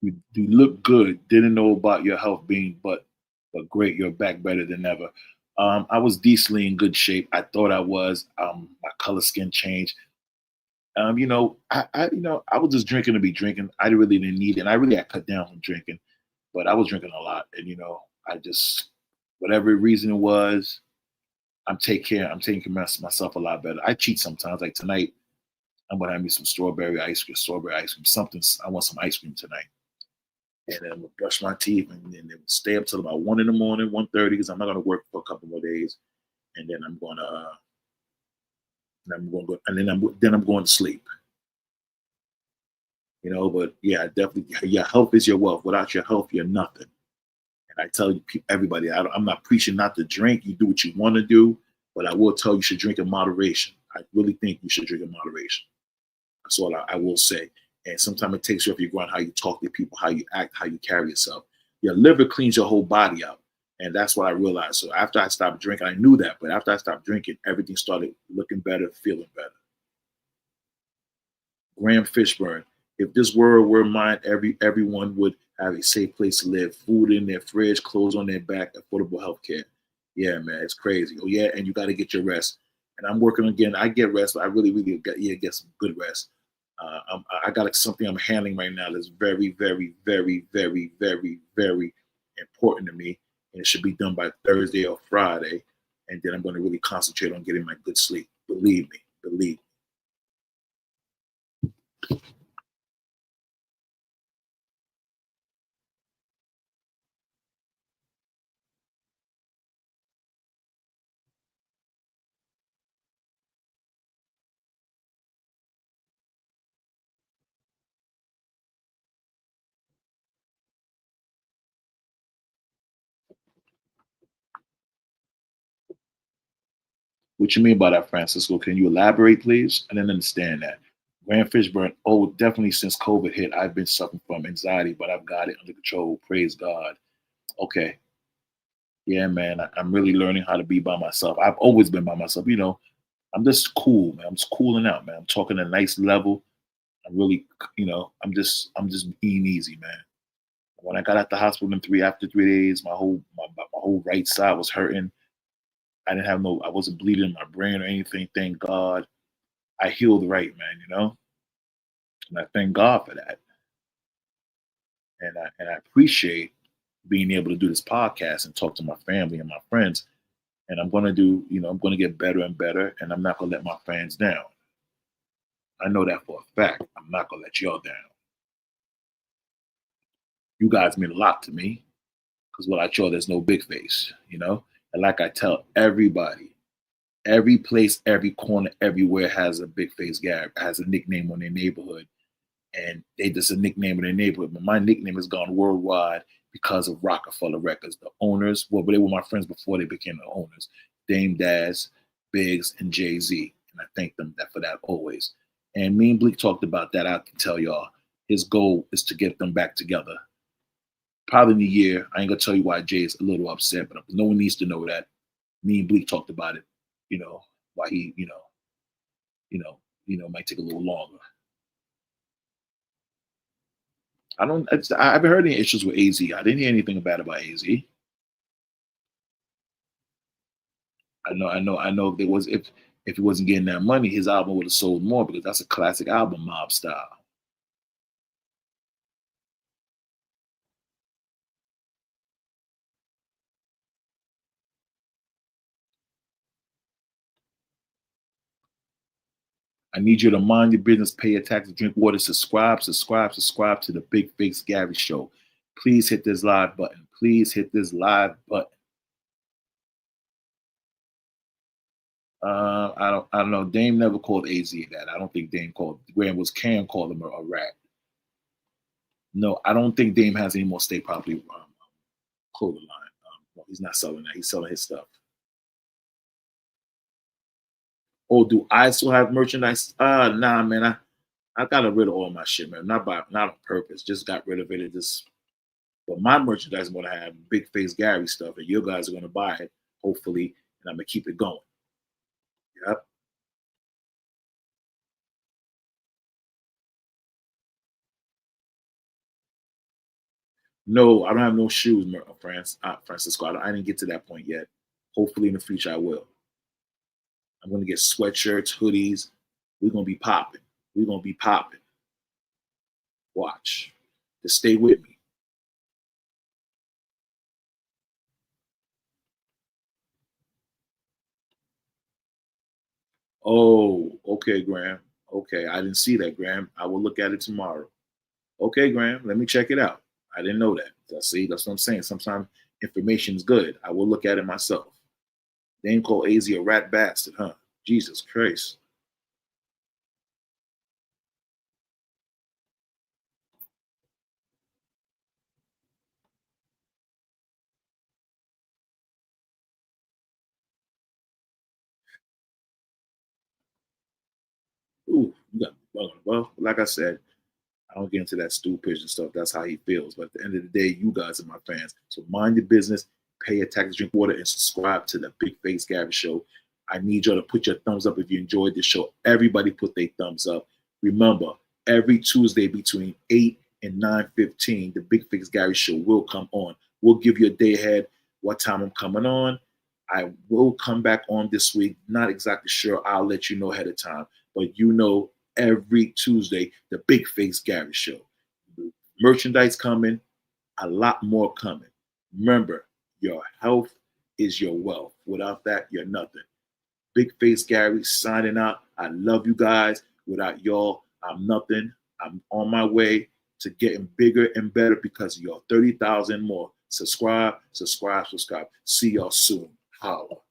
You look good. Didn't know about your health being, but great. You're back better than ever. I was decently in good shape. I thought I was. My color skin changed. I was just drinking to be drinking. I really didn't need it, and I really had cut down from drinking, but I was drinking a lot, and I just whatever reason it was, I'm taking care of myself a lot better. I cheat sometimes. Like tonight, I'm gonna have me some strawberry ice cream, something. I want some ice cream tonight, and then I'm gonna brush my teeth, and then stay up till about 1 in the morning, 1:30, because I'm not gonna work for a couple more days, and then I'm gonna go, and then I'm going to sleep. But yeah, definitely, your health is your wealth. Without your health, you're nothing. And I tell you, everybody, I'm not preaching not to drink. You do what you want to do, but I will tell you should drink in moderation. I really think you should drink in moderation. That's all I will say. And sometimes it takes you off your ground how you talk to people, how you act, how you carry yourself. Your liver cleans your whole body out. And that's what I realized. So after I stopped drinking, I knew that, but after I stopped drinking, everything started looking better, feeling better. Graham Fishburne. If this world were mine, everyone would have a safe place to live, food in their fridge, clothes on their back, affordable health care. Yeah, man, it's crazy. Oh yeah, and you got to get your rest. And I'm working again. I get rest, but I really get some good rest. I got something I'm handling right now that's very, very, very, very, very, very important to me, and it should be done by Thursday or Friday. And then I'm going to really concentrate on getting my good sleep. Believe me, believe me. What you mean by that, Francisco? Can you elaborate, please? I didn't understand that. Graham Fishburne, oh, definitely since COVID hit, I've been suffering from anxiety, but I've got it under control. Praise God. Okay. Yeah, man. I'm really learning how to be by myself. I've always been by myself. I'm just cool, man. I'm just cooling out, man. I'm talking a nice level. I'm really, I'm just being easy, man. When I got out the hospital after 3 days, my whole right side was hurting. I wasn't bleeding in my brain or anything. Thank God. I healed right, man. And I thank God for that. And I appreciate being able to do this podcast and talk to my family and my friends. And I'm gonna get better and better, and I'm not gonna let my fans down. I know that for a fact. I'm not gonna let y'all down. You guys mean a lot to me, because without y'all, there's no big face. And like I tell everybody, Every place, every corner, everywhere has a Big Face Gary, has a nickname on their neighborhood, and they just a nickname in their neighborhood. But my nickname has gone worldwide because of Roc-A-Fella Records. The owners, well, they were my friends before they became the owners. Dame Daz, Biggs, and Jay-Z. And I thank them for that always. And me and Bleek talked about that. I can tell y'all, his goal is to get them back together. Probably in a year. I ain't gonna tell you why Jay is a little upset, but no one needs to know that. Me and Bleek talked about it. Why he, might take a little longer. I haven't heard any issues with AZ. I didn't hear anything bad about AZ. I know if if he wasn't getting that money, his album would have sold more because that's a classic album, Mob Style. I need you to mind your business, pay your taxes, drink water, subscribe to the Big Face Gary Show. Please hit this live button. Please hit this live button. I don't know. Dame never called AZ that. I don't think Dame called Graham was Cam called him a rat. No, I don't think Dame has any more state property clothing line. Well, he's not selling that. He's selling his stuff. Oh, do I still have merchandise? Nah, man. I got rid of all my shit, man. Not on purpose. Just got rid of it. But my merchandise is gonna have Big Face Gary stuff, and you guys are gonna buy it, hopefully, and I'm gonna keep it going. Yep. No, I don't have no shoes, Francisco. I didn't get to that point yet. Hopefully, in the future, I will. I'm gonna get sweatshirts, hoodies. We're gonna be popping. We're gonna be popping. Watch. Just stay with me. Oh, okay, Graham. Okay, I didn't see that, Graham. I will look at it tomorrow. Okay, Graham, let me check it out. I didn't know that. See, that's what I'm saying. Sometimes information is good. I will look at it myself. They ain't call AZ a rat bastard, huh? Jesus Christ. Ooh, you got well, like I said, I don't get into that stool pigeon stuff. That's how he feels. But at the end of the day, you guys are my fans. So mind your business, pay your taxes, drink water, and subscribe to the Big Face Gary Show. I need y'all to put your thumbs up if you enjoyed the show. Everybody put their thumbs up. Remember, every Tuesday between 8 and 9:15, the Big Face Gary Show will come on. We'll give you a day ahead what time I'm coming on. I will come back on this week. Not exactly sure. I'll let you know ahead of time. But every Tuesday, the Big Face Gary Show. Merchandise coming, a lot more coming. Remember, your health is your wealth. Without that, you're nothing. Big Face Gary signing out. I love you guys. Without y'all, I'm nothing. I'm on my way to getting bigger and better because of y'all. 30,000 more. Subscribe. See y'all soon. Holla.